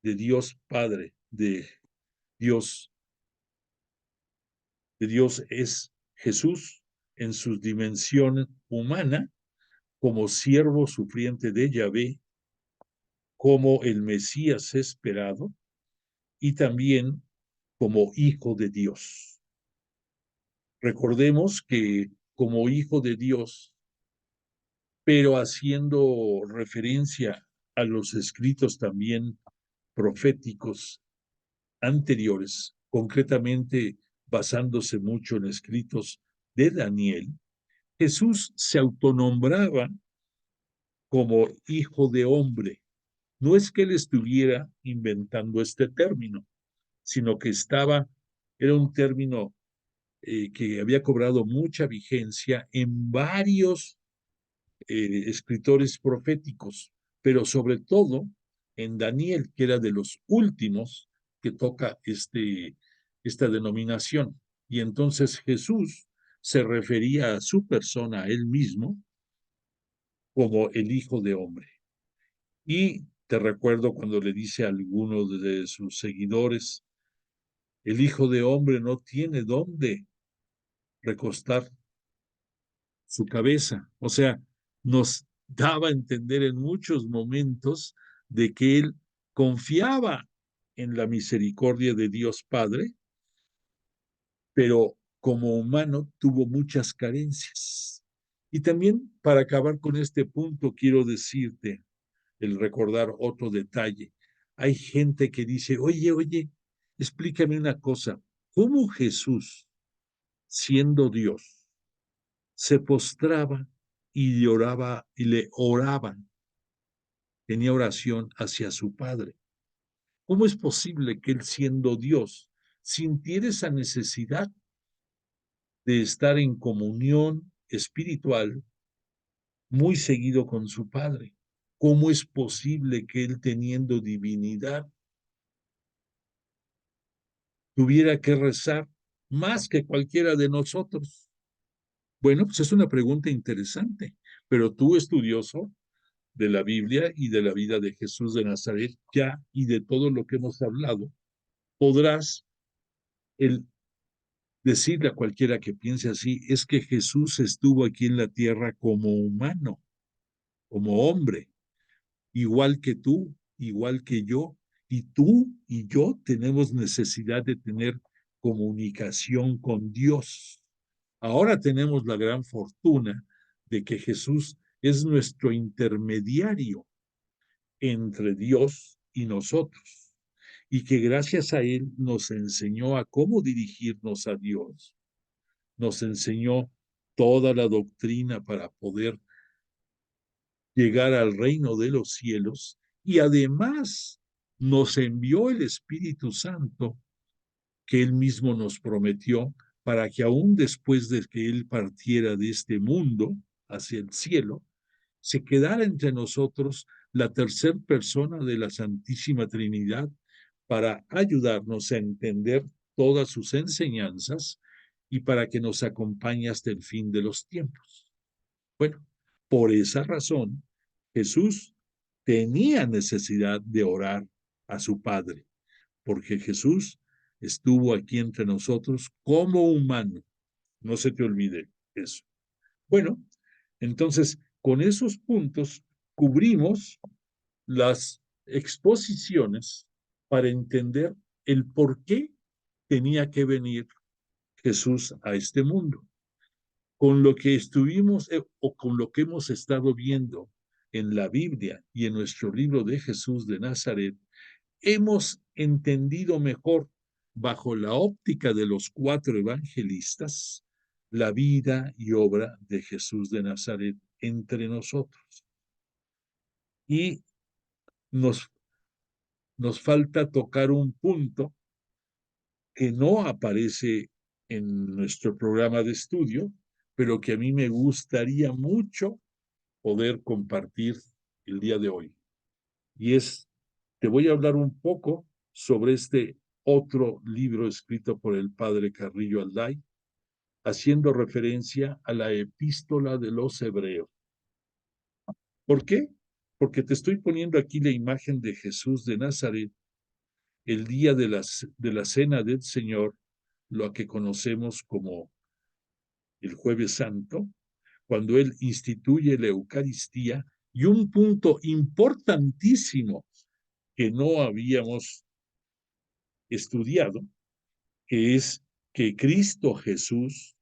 de Dios Padre, Dios, de Dios es Jesús en su dimensión humana, como siervo sufriente de Yahvé, como el Mesías esperado y también como hijo de Dios. Recordemos que como hijo de Dios, pero haciendo referencia a los escritos también proféticos anteriores, concretamente basándose mucho en escritos de Daniel, Jesús se autonombraba como hijo de hombre. No es que él estuviera inventando este término, sino que era un término que había cobrado mucha vigencia en varios escritores proféticos, pero sobre todo en Daniel, que era de los últimos que toca esta denominación. Y entonces Jesús se refería a su persona, a él mismo, como el Hijo de Hombre. Y te recuerdo cuando le dice a alguno de sus seguidores, el Hijo de Hombre no tiene dónde recostar su cabeza. O sea, nos daba a entender en muchos momentos de que él confiaba en la misericordia de Dios Padre, pero como humano tuvo muchas carencias. Y también para acabar con este punto, quiero decirte, el recordar otro detalle. Hay gente que dice, oye, explícame una cosa, ¿cómo Jesús, siendo Dios, se postraba y le oraba, tenía oración hacia su Padre? ¿Cómo es posible que él, siendo Dios, sintiera esa necesidad de estar en comunión espiritual muy seguido con su Padre? ¿Cómo es posible que él, teniendo divinidad, tuviera que rezar más que cualquiera de nosotros? Bueno, pues es una pregunta interesante, pero tú, estudioso de la Biblia y de la vida de Jesús de Nazaret, ya y de todo lo que hemos hablado, podrás el decirle a cualquiera que piense así, es que Jesús estuvo aquí en la tierra como humano, como hombre, igual que tú, igual que yo, y tú y yo tenemos necesidad de tener comunicación con Dios. Ahora tenemos la gran fortuna de que Jesús es nuestro intermediario entre Dios y nosotros, y que gracias a Él nos enseñó a cómo dirigirnos a Dios, nos enseñó toda la doctrina para poder llegar al reino de los cielos y además nos envió el Espíritu Santo que Él mismo nos prometió para que aún después de que Él partiera de este mundo hacia el cielo, se quedara entre nosotros la tercera persona de la Santísima Trinidad para ayudarnos a entender todas sus enseñanzas y para que nos acompañe hasta el fin de los tiempos. Bueno, por esa razón, Jesús tenía necesidad de orar a su Padre, porque Jesús estuvo aquí entre nosotros como humano. No se te olvide eso. Bueno, entonces, con esos puntos cubrimos las exposiciones para entender el por qué tenía que venir Jesús a este mundo. Con lo que estuvimos o con lo que hemos estado viendo en la Biblia y en nuestro libro de Jesús de Nazaret, hemos entendido mejor, bajo la óptica de los cuatro evangelistas, la vida y obra de Jesús de Nazaret entre nosotros. Y nos falta tocar un punto que no aparece en nuestro programa de estudio, pero que a mí me gustaría mucho poder compartir el día de hoy. Y te voy a hablar un poco sobre este otro libro escrito por el padre Carrillo Alday, haciendo referencia a la epístola de los Hebreos. ¿Por qué? Porque te estoy poniendo aquí la imagen de Jesús de Nazaret el día de la cena del Señor, lo que conocemos como el Jueves Santo, cuando Él instituye la Eucaristía, y un punto importantísimo que no habíamos estudiado, que es que Cristo Jesús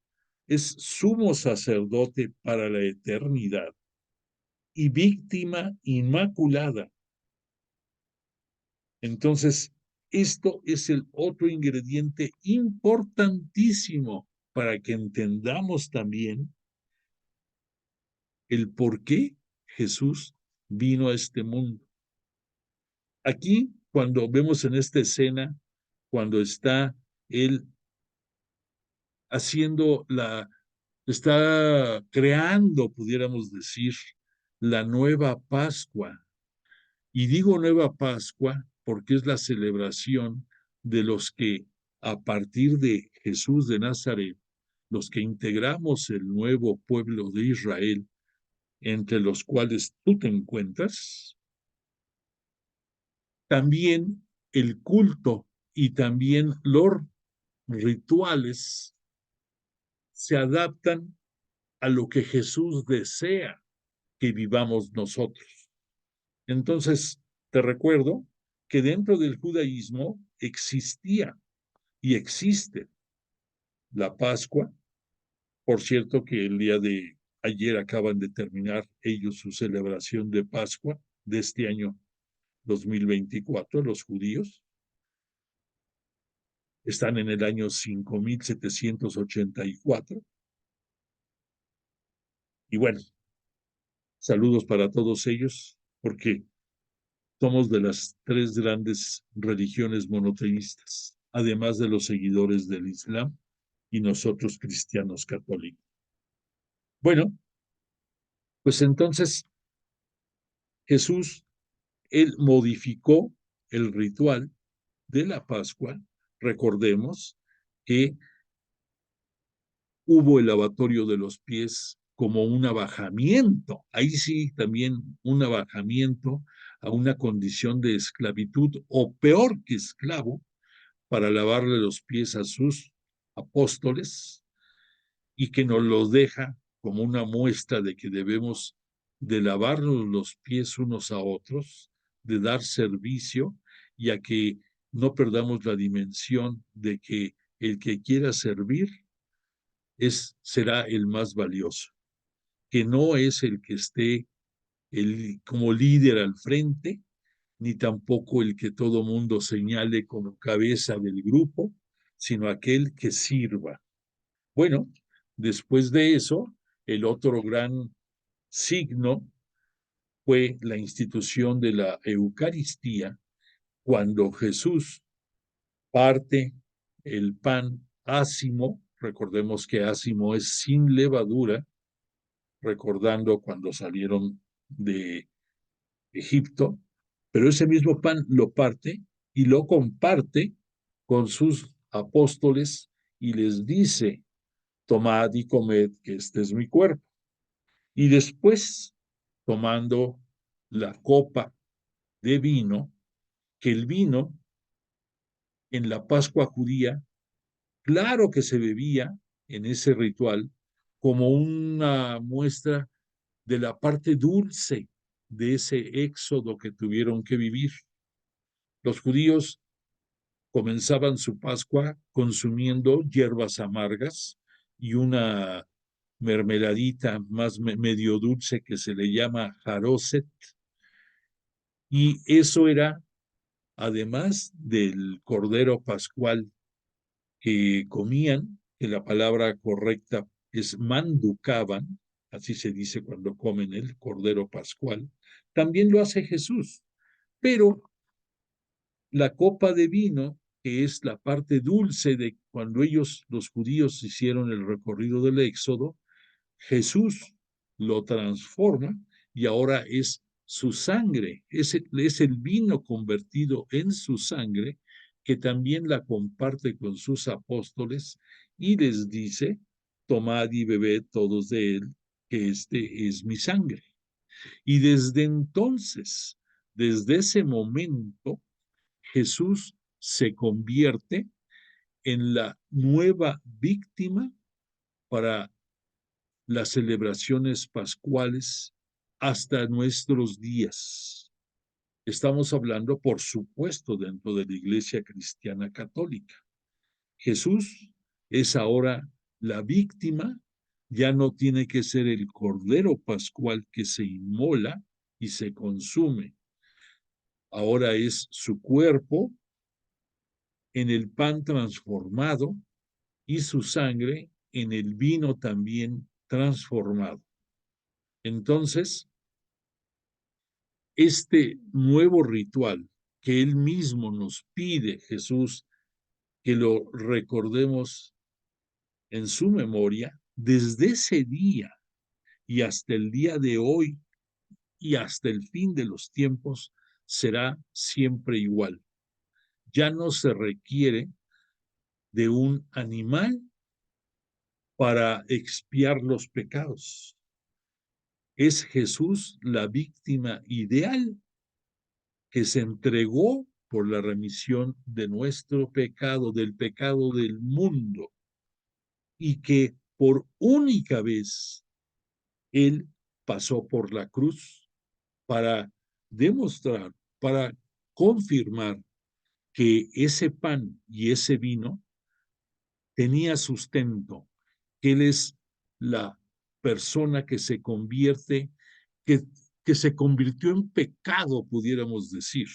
es sumo sacerdote para la eternidad y víctima inmaculada. Entonces, esto es el otro ingrediente importantísimo para que entendamos también el por qué Jesús vino a este mundo. Aquí, cuando vemos en esta escena, cuando está él está creando, pudiéramos decir, la nueva Pascua. Y digo nueva Pascua porque es la celebración de los que, a partir de Jesús de Nazaret, los que integramos el nuevo pueblo de Israel, entre los cuales tú te encuentras, también el culto y también los rituales se adaptan a lo que Jesús desea que vivamos nosotros. Entonces, te recuerdo que dentro del judaísmo existía y existe la Pascua. Por cierto que el día de ayer acaban de terminar ellos su celebración de Pascua de este año 2024, los judíos. Están en el año 5784. Y bueno, saludos para todos ellos, porque somos de las tres grandes religiones monoteístas, además de los seguidores del Islam y nosotros cristianos católicos. Bueno, pues entonces Jesús, él modificó el ritual de la Pascua. Recordemos que hubo el lavatorio de los pies como un abajamiento, ahí sí también un abajamiento a una condición de esclavitud o peor que esclavo, para lavarle los pies a sus apóstoles, y que nos los deja como una muestra de que debemos de lavarnos los pies unos a otros, de dar servicio, y a que no perdamos la dimensión de que el que quiera servir será el más valioso, que no es el que esté como líder al frente, ni tampoco el que todo mundo señale como cabeza del grupo, sino aquel que sirva. Bueno, después de eso, el otro gran signo fue la institución de la Eucaristía, cuando Jesús parte el pan ácimo. Recordemos que ácimo es sin levadura, recordando cuando salieron de Egipto, pero ese mismo pan lo parte y lo comparte con sus apóstoles y les dice: tomad y comed, que este es mi cuerpo. Y después, tomando la copa de vino, que el vino en la Pascua judía, claro que se bebía en ese ritual como una muestra de la parte dulce de ese éxodo que tuvieron que vivir. Los judíos comenzaban su Pascua consumiendo hierbas amargas y una mermeladita más medio dulce que se le llama jaroset, y eso era además del cordero pascual que comían, que la palabra correcta es manducaban, así se dice cuando comen el cordero pascual. También lo hace Jesús, pero la copa de vino que es la parte dulce de cuando ellos, los judíos, hicieron el recorrido del Éxodo, Jesús lo transforma y ahora es su sangre, es el vino convertido en su sangre, que también la comparte con sus apóstoles y les dice: tomad y bebed todos de él, que este es mi sangre. Y desde entonces, desde ese momento, Jesús se convierte en la nueva víctima para las celebraciones pascuales hasta nuestros días. Estamos hablando, por supuesto, dentro de la Iglesia Cristiana Católica. Jesús es ahora la víctima, ya no tiene que ser el cordero pascual que se inmola y se consume. Ahora es su cuerpo en el pan transformado y su sangre en el vino también transformado. Entonces, este nuevo ritual que él mismo nos pide, Jesús, que lo recordemos en su memoria, desde ese día y hasta el día de hoy y hasta el fin de los tiempos, será siempre igual. Ya no se requiere de un animal para expiar los pecados. Es Jesús la víctima ideal que se entregó por la remisión de nuestro pecado, del pecado del mundo, y que por única vez Él pasó por la cruz para demostrar, para confirmar que ese pan y ese vino tenía sustento, que Él es la persona que se convierte, que, que se convirtió en pecado, pudiéramos decir.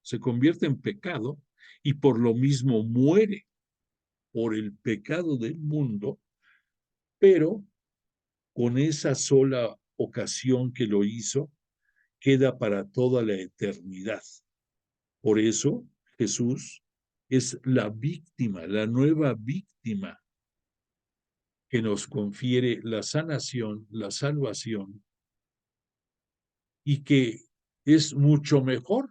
Se convierte en pecado y por lo mismo muere por el pecado del mundo, pero con esa sola ocasión que lo hizo, queda para toda la eternidad. Por eso Jesús es la víctima, la nueva víctima que nos confiere la sanación, la salvación, y que es mucho mejor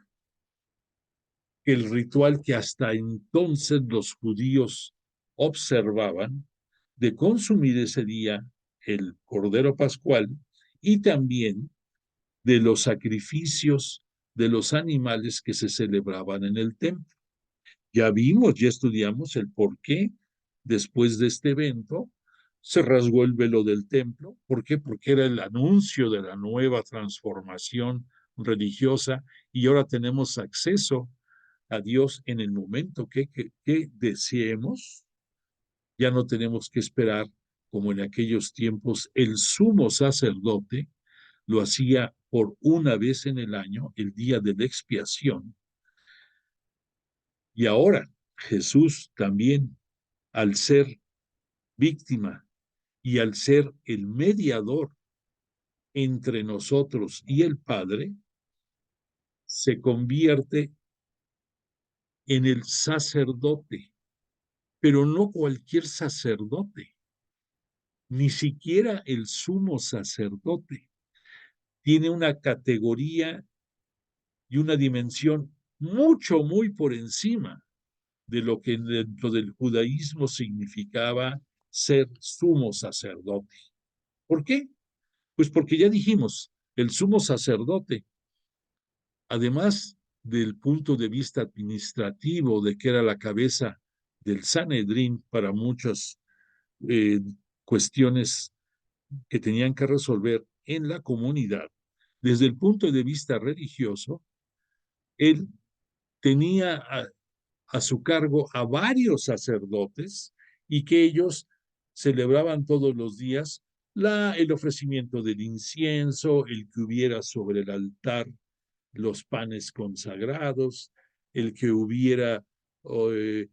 que el ritual que hasta entonces los judíos observaban de consumir ese día el Cordero Pascual y también de los sacrificios de los animales que se celebraban en el templo. Ya vimos, ya estudiamos el por qué después de este evento se rasgó el velo del templo. ¿Por qué? Porque era el anuncio de la nueva transformación religiosa y ahora tenemos acceso a Dios en el momento que deseemos. Ya no tenemos que esperar como en aquellos tiempos el sumo sacerdote lo hacía por una vez en el año, el día de la expiación. Y ahora Jesús también, al ser víctima y al ser el mediador entre nosotros y el Padre, se convierte en el sacerdote, pero no cualquier sacerdote, ni siquiera el sumo sacerdote. Tiene una categoría y una dimensión mucho, muy por encima de lo que dentro del judaísmo significaba ser sumo sacerdote. ¿Por qué? Pues porque ya dijimos, el sumo sacerdote, además del punto de vista administrativo de que era la cabeza del Sanedrín para muchas cuestiones que tenían que resolver en la comunidad, desde el punto de vista religioso, él tenía a su cargo a varios sacerdotes y que ellos celebraban todos los días el ofrecimiento del incienso, el que hubiera sobre el altar los panes consagrados, el que hubiera eh,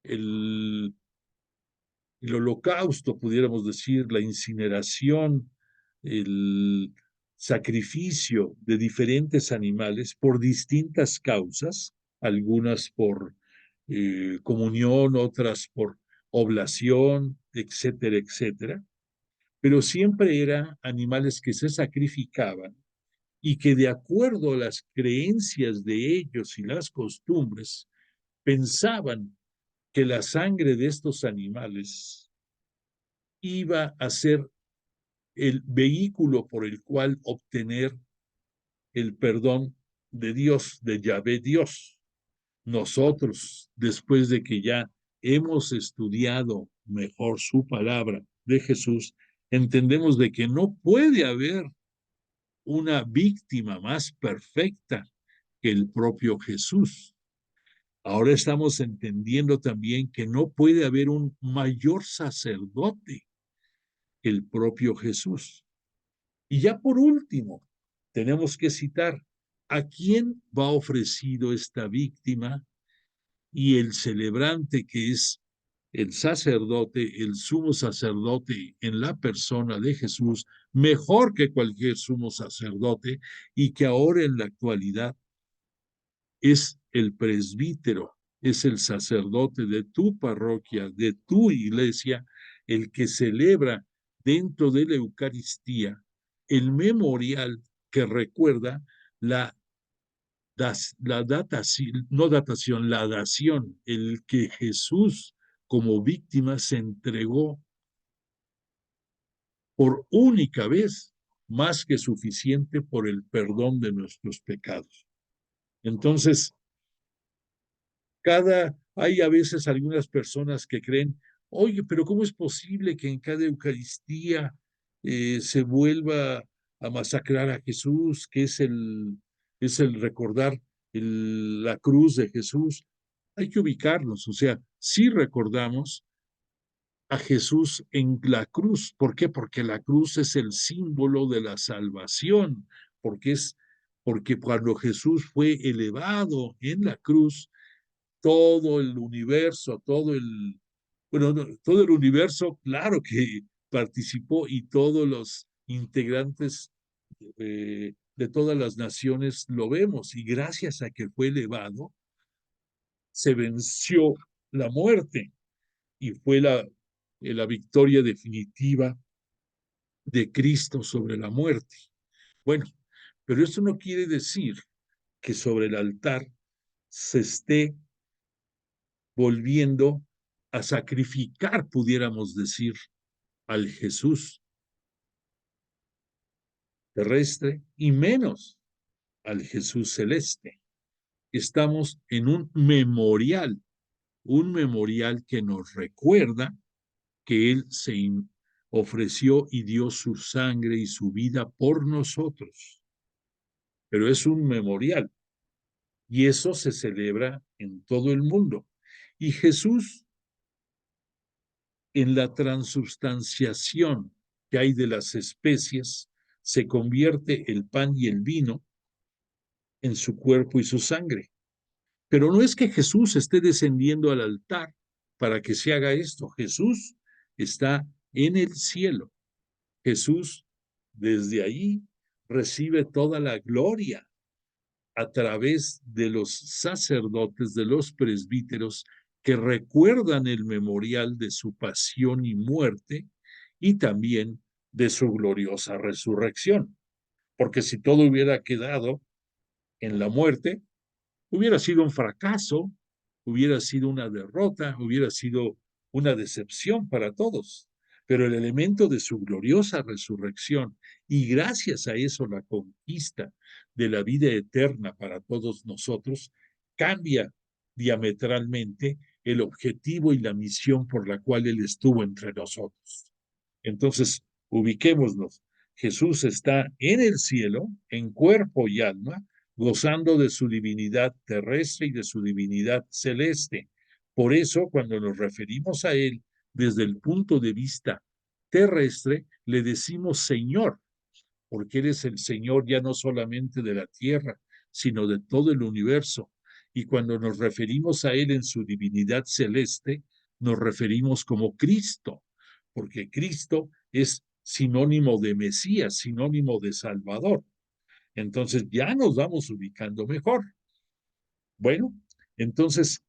el, el holocausto, pudiéramos decir, la incineración, el sacrificio de diferentes animales por distintas causas, algunas por comunión, otras por oblación, etcétera, etcétera. Pero siempre eran animales que se sacrificaban y que de acuerdo a las creencias de ellos y las costumbres, pensaban que la sangre de estos animales iba a ser el vehículo por el cual obtener el perdón de Dios, de Yahvé Dios. Nosotros, después de que ya hemos estudiado mejor su palabra de Jesús, entendemos de que no puede haber una víctima más perfecta que el propio Jesús. Ahora estamos entendiendo también que no puede haber un mayor sacerdote que el propio Jesús. Y ya por último, tenemos que citar a quién va ofrecido esta víctima y el celebrante, que es el sacerdote, el sumo sacerdote en la persona de Jesús, mejor que cualquier sumo sacerdote, y que ahora en la actualidad es el presbítero, es el sacerdote de tu parroquia, de tu iglesia, el que celebra dentro de la Eucaristía el memorial que recuerda la datación, no datación, la dación, el que Jesús como víctima se entregó por única vez, más que suficiente por el perdón de nuestros pecados. Entonces, hay a veces algunas personas que creen, oye, pero ¿cómo es posible que en cada Eucaristía se vuelva a masacrar a Jesús, que es el recordar la cruz de Jesús? Hay que ubicarnos, o sea, sí recordamos a Jesús en la cruz. ¿Por qué? Porque la cruz es el símbolo de la salvación, porque cuando Jesús fue elevado en la cruz, todo el universo, bueno, no, todo el universo, claro que participó y todos los integrantes de todas las naciones lo vemos. Y gracias a que fue elevado, se venció la muerte y fue la victoria definitiva de Cristo sobre la muerte. Bueno, pero eso no quiere decir que sobre el altar se esté volviendo a sacrificar, pudiéramos decir, al Jesús terrestre y menos al Jesús celeste. Estamos en un memorial que nos recuerda que Él se ofreció y dio su sangre y su vida por nosotros. Pero es un memorial y eso se celebra en todo el mundo. Y Jesús, en la transubstanciación que hay de las especies, se convierte el pan y el vino en su cuerpo y su sangre. Pero no es que Jesús esté descendiendo al altar para que se haga esto. Jesús está en el cielo. Jesús desde ahí recibe toda la gloria a través de los sacerdotes, de los presbíteros que recuerdan el memorial de su pasión y muerte y también de su gloriosa resurrección. Porque si todo hubiera quedado en la muerte, hubiera sido un fracaso, hubiera sido una derrota, hubiera sido una decepción para todos. Pero el elemento de su gloriosa resurrección y gracias a eso la conquista de la vida eterna para todos nosotros cambia diametralmente el objetivo y la misión por la cual Él estuvo entre nosotros. Entonces, ubiquémonos. Jesús está en el cielo, en cuerpo y alma, gozando de su divinidad terrestre y de su divinidad celeste. Por eso, cuando nos referimos a Él desde el punto de vista terrestre, le decimos Señor, porque Él es el Señor ya no solamente de la tierra, sino de todo el universo. Y cuando nos referimos a Él en su divinidad celeste, nos referimos como Cristo, porque Cristo es sinónimo de Mesías, sinónimo de Salvador. Entonces ya nos vamos ubicando mejor. Bueno, entonces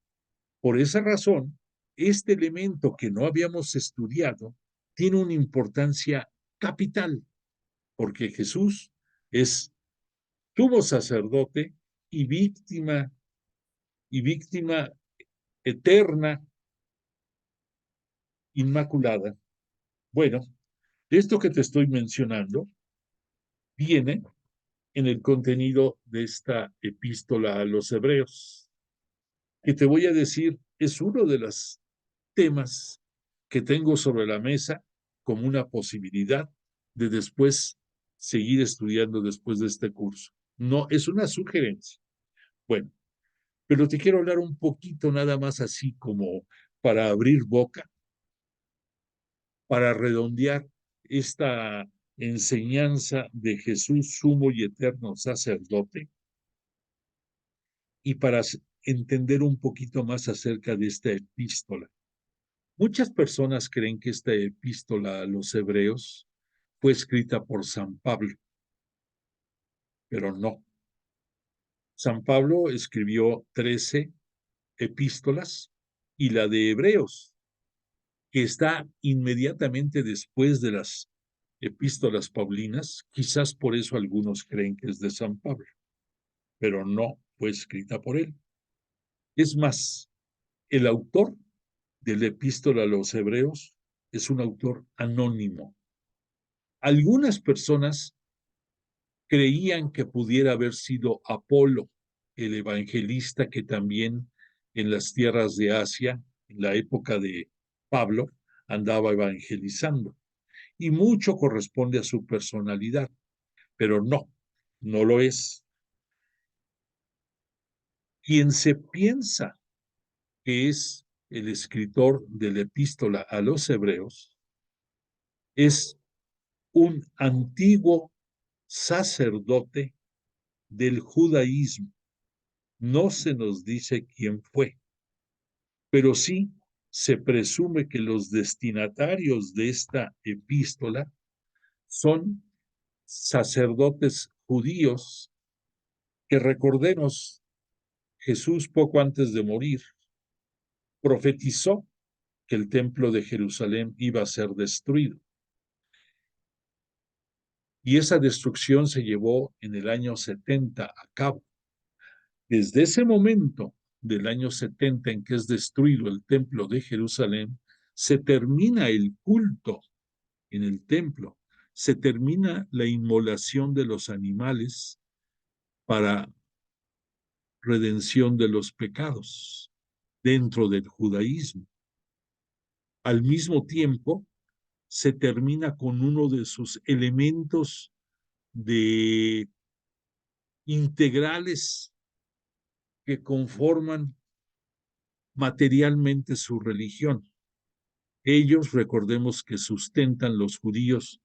Por esa razón, este elemento que no habíamos estudiado tiene una importancia capital, porque Jesús es sumo sacerdote y víctima eterna, inmaculada. Bueno, esto que te estoy mencionando viene en el contenido de esta epístola a los hebreos, que te voy a decir es uno de los temas que tengo sobre la mesa como una posibilidad de después seguir estudiando después de este curso. No, es una sugerencia. Bueno, pero te quiero hablar un poquito nada más así como para abrir boca, para redondear esta enseñanza de Jesús sumo y eterno sacerdote y para entender un poquito más acerca de esta epístola. Muchas personas creen que esta epístola a los hebreos fue escrita por San Pablo, pero no. San Pablo escribió 13 epístolas y la de Hebreos, que está inmediatamente después de las epístolas paulinas, quizás por eso algunos creen que es de San Pablo, pero no fue escrita por él. Es más, el autor de la epístola a los hebreos es un autor anónimo. Algunas personas creían que pudiera haber sido Apolo, el evangelista que también en las tierras de Asia, en la época de Pablo, andaba evangelizando. Y mucho corresponde a su personalidad, pero no, no lo es. Quien se piensa que es el escritor de la epístola a los hebreos es un antiguo sacerdote del judaísmo. No se nos dice quién fue, pero sí se presume que los destinatarios de esta epístola son sacerdotes judíos que, recordemos, Jesús poco antes de morir profetizó que el templo de Jerusalén iba a ser destruido. Y esa destrucción se llevó en el año 70 a cabo. Desde ese momento del año 70 en que es destruido el templo de Jerusalén, se termina el culto en el templo, se termina la inmolación de los animales para redención de los pecados dentro del judaísmo. Al mismo tiempo, se termina con uno de sus elementos de integrales que conforman materialmente su religión. Ellos, recordemos que sustentan los judíos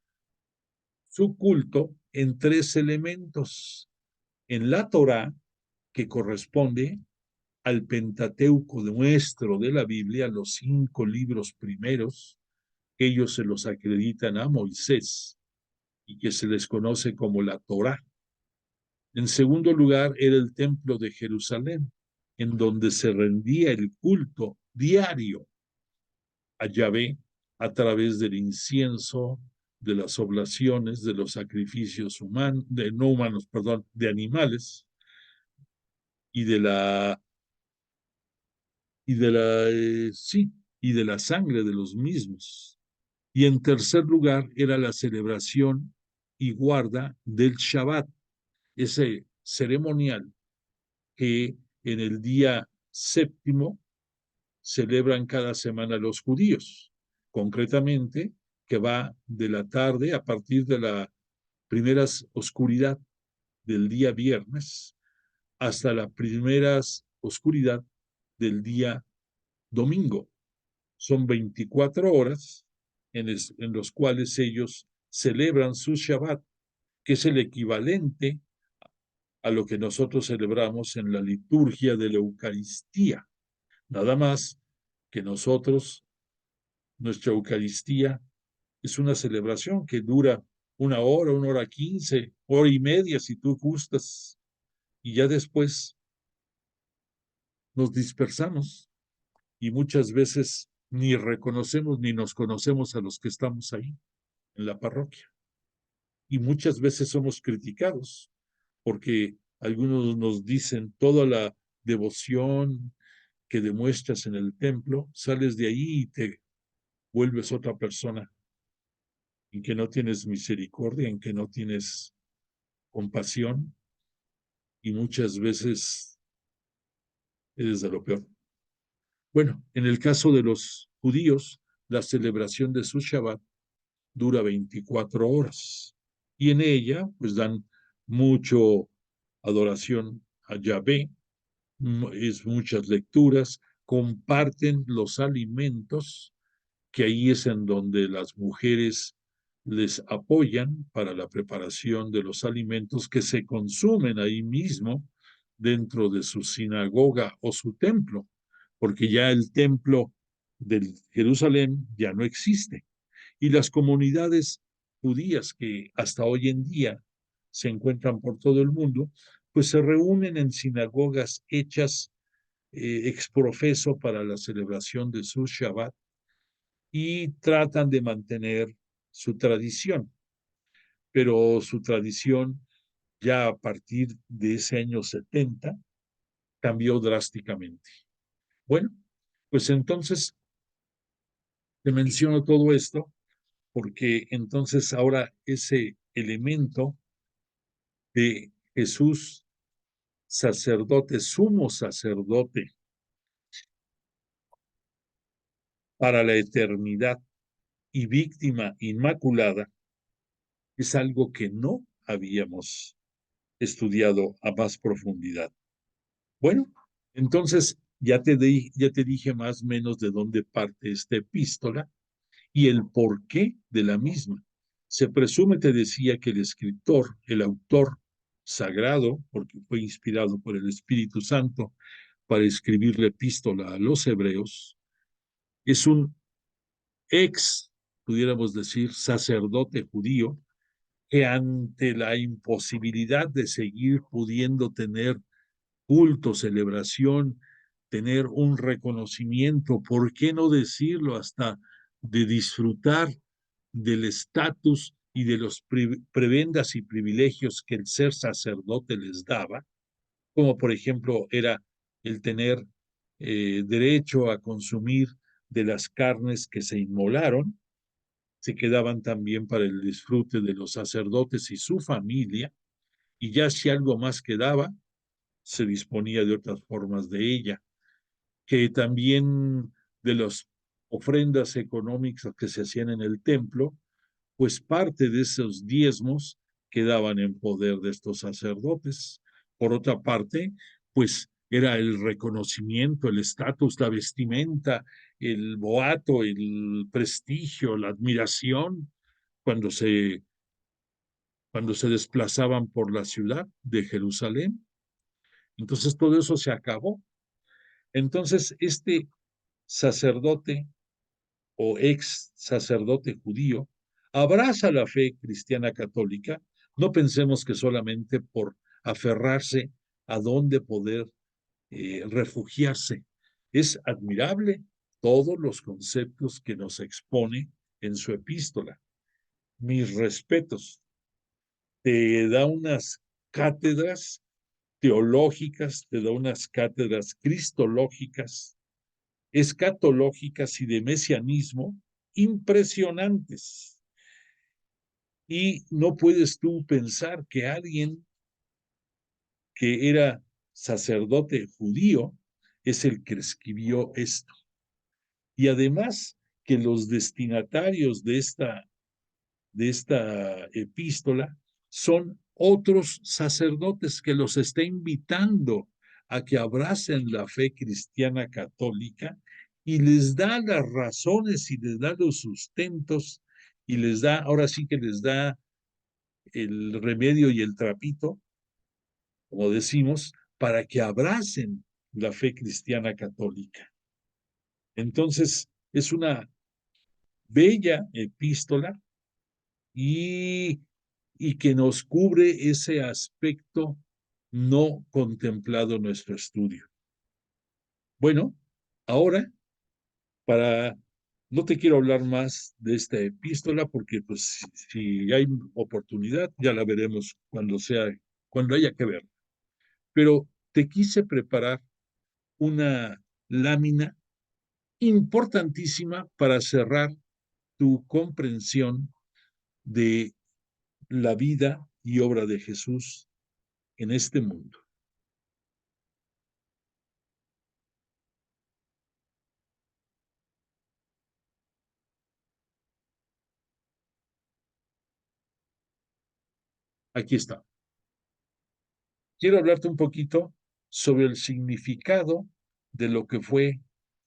su culto en tres elementos. En la Torá, que corresponde al Pentateuco nuestro de la Biblia, los 5 libros primeros, que ellos se los acreditan a Moisés y que se les conoce como la Torá. En segundo lugar, era el templo de Jerusalén, en donde se rendía el culto diario a Yahvé a través del incienso, de las oblaciones, de los sacrificios humanos, no humanos, perdón, de animales y de la sí, y de la sangre de los mismos. Y en tercer lugar era la celebración y guarda del Shabbat, ese ceremonial que en el día séptimo celebran cada semana los judíos, concretamente que va de la tarde a partir de la primera oscuridad del día viernes hasta la primera oscuridad del día domingo. Son 24 horas en los cuales ellos celebran su Shabbat, que es el equivalente a lo que nosotros celebramos en la liturgia de la Eucaristía. Nada más que nosotros, nuestra Eucaristía es una celebración que dura 1 hora, 1 hora 15, hora y media si tú gustas, y ya después nos dispersamos y muchas veces ni reconocemos ni nos conocemos a los que estamos ahí en la parroquia. Y muchas veces somos criticados porque algunos nos dicen toda la devoción que demuestras en el templo, sales de ahí y te vuelves otra persona, en que no tienes misericordia, en que no tienes compasión y muchas veces eres de lo peor. Bueno, en el caso de los judíos, la celebración de su Shabbat dura 24 horas y en ella pues dan mucho adoración a Yahvé, es muchas lecturas, comparten los alimentos, que ahí es en donde las mujeres les apoyan para la preparación de los alimentos que se consumen ahí mismo dentro de su sinagoga o su templo, porque ya el templo de Jerusalén ya no existe. Y las comunidades judías que hasta hoy en día se encuentran por todo el mundo, pues se reúnen en sinagogas hechas exprofeso para la celebración de su Shabbat y tratan de mantener su tradición, pero su tradición ya a partir de ese año 70 cambió drásticamente. Bueno, pues entonces te menciono todo esto porque entonces ahora ese elemento de Jesús, sacerdote, sumo sacerdote para la eternidad y víctima inmaculada, es algo que no habíamos estudiado a más profundidad. Bueno, entonces ya te dije más o menos de dónde parte esta epístola y el porqué de la misma. Se presume, te decía, que el escritor, el autor sagrado, porque fue inspirado por el Espíritu Santo para escribir la epístola a los hebreos, es un ex, pudiéramos decir, sacerdote judío que ante la imposibilidad de seguir pudiendo tener culto, celebración, tener un reconocimiento, ¿por qué no decirlo hasta de disfrutar del estatus y de los prebendas y privilegios que el ser sacerdote les daba, como por ejemplo era el tener derecho a consumir de las carnes que se inmolaron, se quedaban también para el disfrute de los sacerdotes y su familia, y ya si algo más quedaba, se disponía de otras formas de ella, que también de las ofrendas económicas que se hacían en el templo, pues parte de esos diezmos quedaban en poder de estos sacerdotes. Por otra parte, pues era el reconocimiento, el estatus, la vestimenta, el boato, el prestigio, la admiración, cuando se, cuando se desplazaban por la ciudad de Jerusalén. Entonces todo eso se acabó. Entonces este sacerdote o ex sacerdote judío abraza la fe cristiana católica. No pensemos que solamente por aferrarse a dónde poder refugiarse. Es admirable todos los conceptos que nos expone en su epístola. Mis respetos. Te da unas cátedras teológicas, te da unas cátedras cristológicas, escatológicas y de mesianismo impresionantes. Y no puedes tú pensar que alguien que era sacerdote judío es el que escribió esto. Y además que los destinatarios de esta epístola son otros sacerdotes que los está invitando a que abracen la fe cristiana católica y les da las razones y les da los sustentos y les da, ahora sí que les da el remedio y el trapito, como decimos, para que abracen la fe cristiana católica. Entonces, es una bella epístola y, y que nos cubre ese aspecto no contemplado en nuestro estudio. Bueno, ahora para... No te quiero hablar más de esta epístola porque pues si hay oportunidad ya la veremos cuando sea, cuando haya que ver. Pero te quise preparar una lámina importantísima para cerrar tu comprensión de la vida y obra de Jesús en este mundo. Aquí está. Quiero hablarte un poquito sobre el significado de lo que fue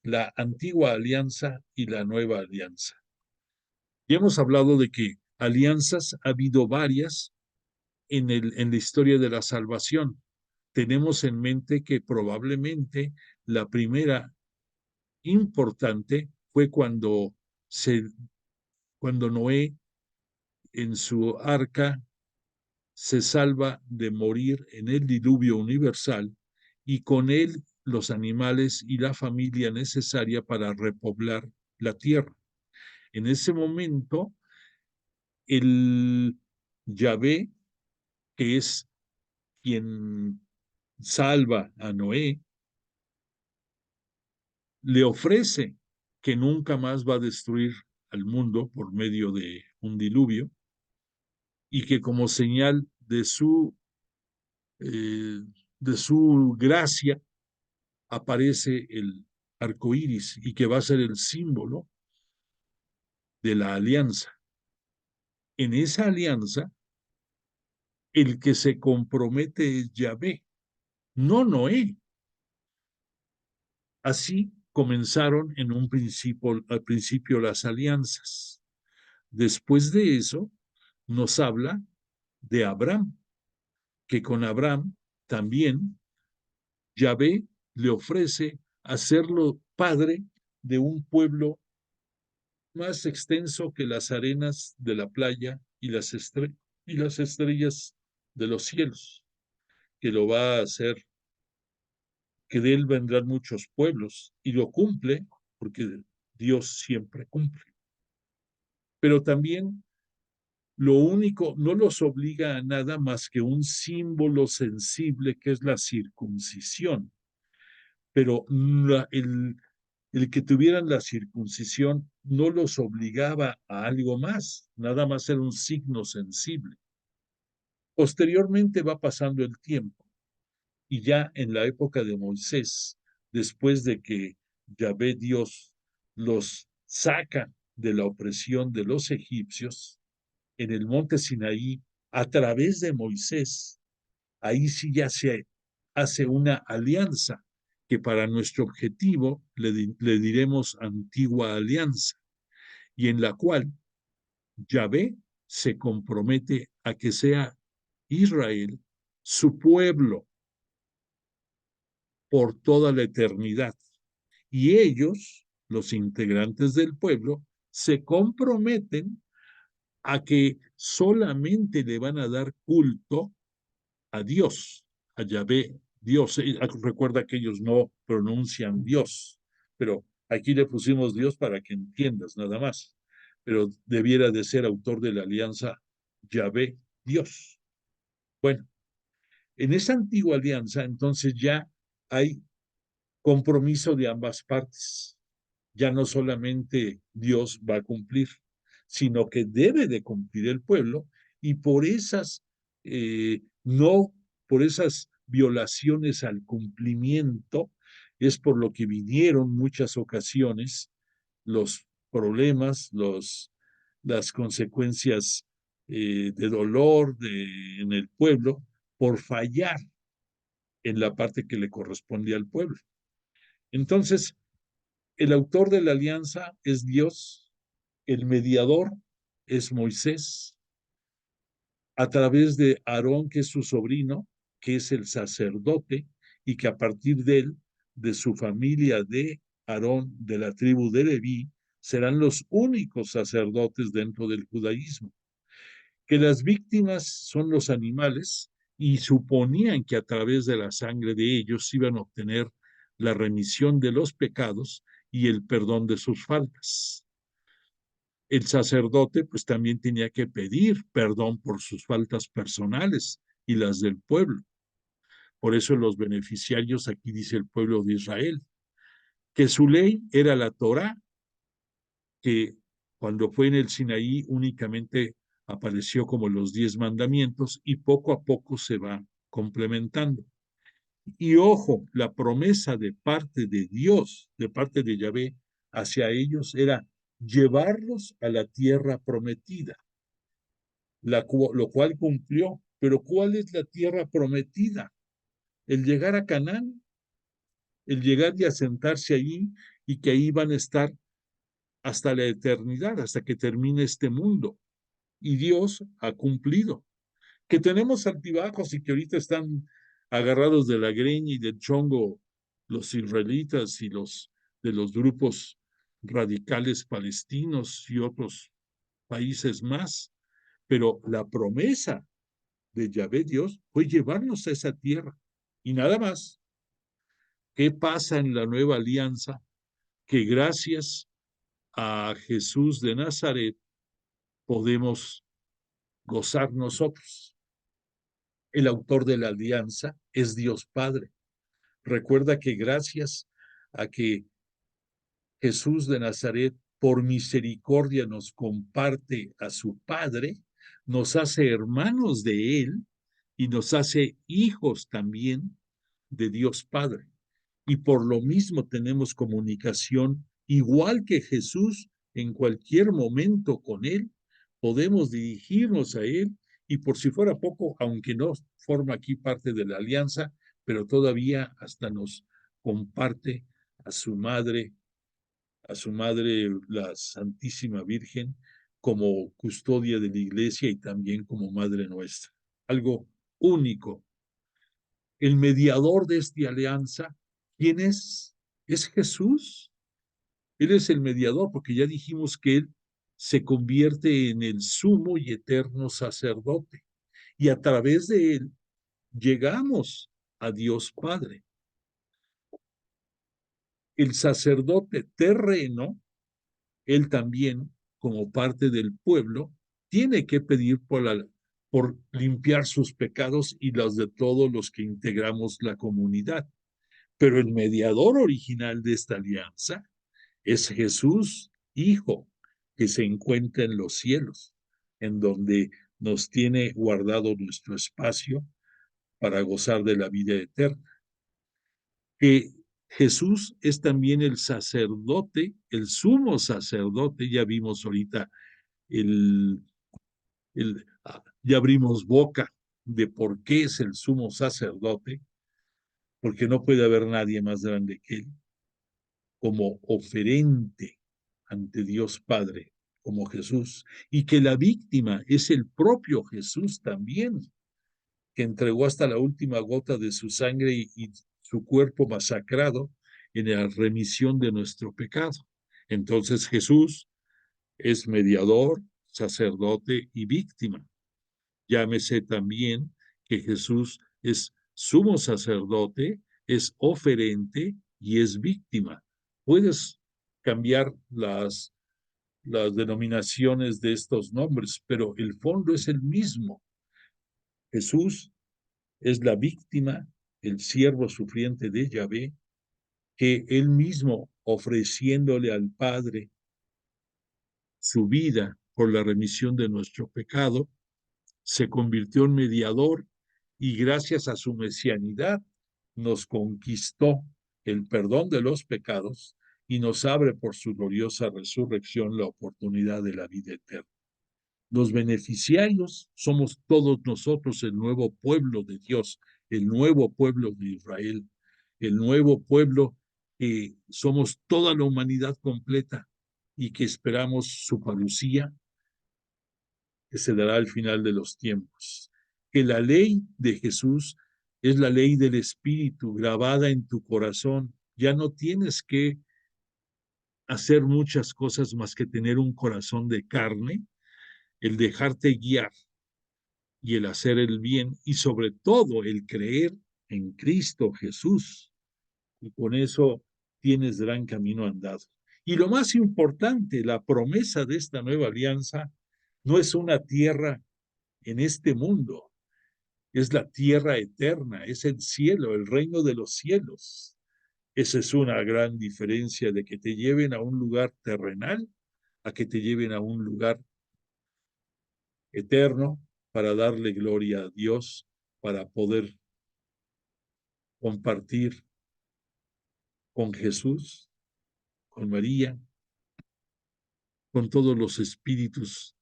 la antigua alianza y la nueva alianza. Ya hemos hablado de que alianzas ha habido varias en la historia de la salvación. Tenemos en mente que probablemente la primera importante fue cuando Noé en su arca se salva de morir en el diluvio universal y con él los animales y la familia necesaria para repoblar la tierra. En ese momento, el Yahvé, que es quien salva a Noé, le ofrece que nunca más va a destruir al mundo por medio de un diluvio y que como señal eh, de su gracia aparece el arco iris y que va a ser el símbolo de la alianza. En esa alianza, el que se compromete es Yahvé, no Noé. Así comenzaron en un principio, al principio las alianzas. Después de eso, nos habla de Abraham, que con Abraham también Yahvé le ofrece hacerlo padre de un pueblo más extenso que las arenas de la playa y las estrellas de los cielos, que lo va a hacer, que de él vendrán muchos pueblos, y lo cumple porque Dios siempre cumple. Pero también lo único, no los obliga a nada más que un símbolo sensible que es la circuncisión. Pero el que tuvieran la circuncisión no los obligaba a algo más, nada más era un signo sensible. Posteriormente va pasando el tiempo y ya en la época de Moisés, después de que Yahvé Dios los saca de la opresión de los egipcios en el monte Sinaí a través de Moisés, ahí sí ya se hace una alianza que para nuestro objetivo le diremos antigua alianza y en la cual Yahvé se compromete a que sea Israel su pueblo por toda la eternidad. Y ellos, los integrantes del pueblo, se comprometen a que solamente le van a dar culto a Dios, a Yahvé, Dios. Recuerda que ellos no pronuncian Dios, pero aquí le pusimos Dios para que entiendas nada más. Pero debiera de ser autor de la alianza Yahvé, Dios. Bueno, en esa antigua alianza entonces ya hay compromiso de ambas partes. Ya no solamente Dios va a cumplir, sino que debe de cumplir el pueblo y por esas no, por esas violaciones al cumplimiento es por lo que vinieron muchas ocasiones los problemas, las consecuencias de dolor en el pueblo por fallar en la parte que le corresponde al pueblo. Entonces, el autor de la alianza es Dios, el mediador es Moisés, a través de Aarón, que es su sobrino, que es el sacerdote, y que a partir de él, de su familia de Aarón, de la tribu de Leví, serán los únicos sacerdotes dentro del judaísmo. Que las víctimas son los animales y suponían que a través de la sangre de ellos iban a obtener la remisión de los pecados y el perdón de sus faltas. El sacerdote pues también tenía que pedir perdón por sus faltas personales y las del pueblo. Por eso los beneficiarios, aquí dice el pueblo de Israel, que su ley era la Torá, que cuando fue en el Sinaí únicamente apareció como los 10 mandamientos y poco a poco se va complementando. Y ojo, la promesa de parte de Dios, de parte de Yahvé, hacia ellos era llevarlos a la tierra prometida, lo cual cumplió. Pero ¿cuál es la tierra prometida? El llegar a Canaán, el llegar y asentarse allí y que ahí van a estar hasta la eternidad, hasta que termine este mundo. Y Dios ha cumplido. Que tenemos altibajos y que ahorita están agarrados de la greña y del chongo los israelitas y los de los grupos radicales palestinos y otros países más, pero la promesa de Yahvé Dios fue llevarnos a esa tierra y nada más. ¿Qué pasa en la nueva alianza? Que gracias a Jesús de Nazaret podemos gozar nosotros. El autor de la alianza es Dios Padre. Recuerda que gracias a que Jesús de Nazaret por misericordia nos comparte a su Padre, nos hace hermanos de Él y nos hace hijos también de Dios Padre. Y por lo mismo tenemos comunicación igual que Jesús en cualquier momento con Él, podemos dirigirnos a Él y por si fuera poco, aunque no forma aquí parte de la alianza, pero todavía hasta nos comparte a su madre, la Santísima Virgen, como custodia de la iglesia y también como madre nuestra. Algo único. El mediador de esta alianza, ¿quién es? Es Jesús. Él es el mediador, porque ya dijimos que Él se convierte en el sumo y eterno sacerdote. Y a través de Él llegamos a Dios Padre. El sacerdote terreno, él también, como parte del pueblo, tiene que pedir por limpiar sus pecados y los de todos los que integramos la comunidad. Pero el mediador original de esta alianza es Jesús, Hijo, que se encuentra en los cielos, en donde nos tiene guardado nuestro espacio para gozar de la vida eterna. Que Jesús es también el sacerdote, el sumo sacerdote, ya vimos ahorita ya abrimos boca de por qué es el sumo sacerdote, porque no puede haber nadie más grande que él, como oferente ante Dios Padre, como Jesús, y que la víctima es el propio Jesús también, que entregó hasta la última gota de su sangre y su cuerpo masacrado en la remisión de nuestro pecado. Entonces Jesús es mediador, sacerdote y víctima. Llámese también que Jesús es sumo sacerdote, es oferente y es víctima. Puedes cambiar las denominaciones de estos nombres, pero el fondo es el mismo. Jesús es la víctima, el siervo sufriente de Yahvé, que él mismo, ofreciéndole al Padre su vida por la remisión de nuestro pecado, se convirtió en mediador y gracias a su mesianidad nos conquistó el perdón de los pecados y nos abre por su gloriosa resurrección la oportunidad de la vida eterna. Los beneficiarios somos todos nosotros, el nuevo pueblo de Dios, el nuevo pueblo de Israel, el nuevo pueblo que somos toda la humanidad completa y que esperamos su parucía, que se dará al final de los tiempos. Que la ley de Jesús es la ley del Espíritu grabada en tu corazón. Ya no tienes que hacer muchas cosas más que tener un corazón de carne, el dejarte guiar y el hacer el bien y sobre todo el creer en Cristo Jesús. Y con eso tienes gran camino andado. Y lo más importante, la promesa de esta nueva alianza no es una tierra en este mundo, es la tierra eterna, es el cielo, el reino de los cielos. Esa es una gran diferencia de que te lleven a un lugar terrenal a que te lleven a un lugar eterno para darle gloria a Dios, para poder compartir con Jesús, con María, con todos los espíritus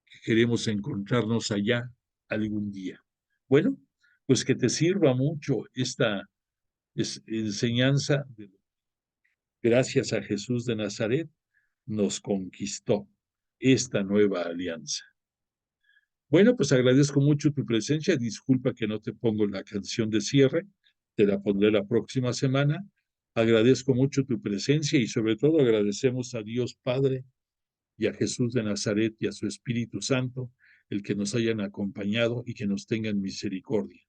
que queremos encontrarnos allá algún día. Bueno, pues que te sirva mucho esta enseñanza. Gracias a Jesús de Nazaret nos conquistó esta nueva alianza. Bueno, pues agradezco mucho tu presencia. Disculpa que no te pongo la canción de cierre. Te la pondré la próxima semana. Agradezco mucho tu presencia y sobre todo agradecemos a Dios Padre y a Jesús de Nazaret y a su Espíritu Santo el que nos hayan acompañado y que nos tengan misericordia.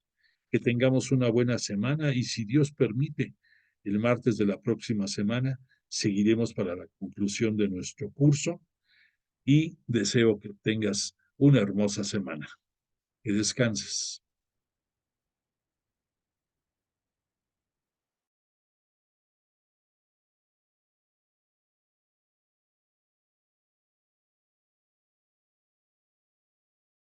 Que tengamos una buena semana y si Dios permite, el martes de la próxima semana seguiremos para la conclusión de nuestro curso y deseo que tengas una hermosa semana. Que descanses.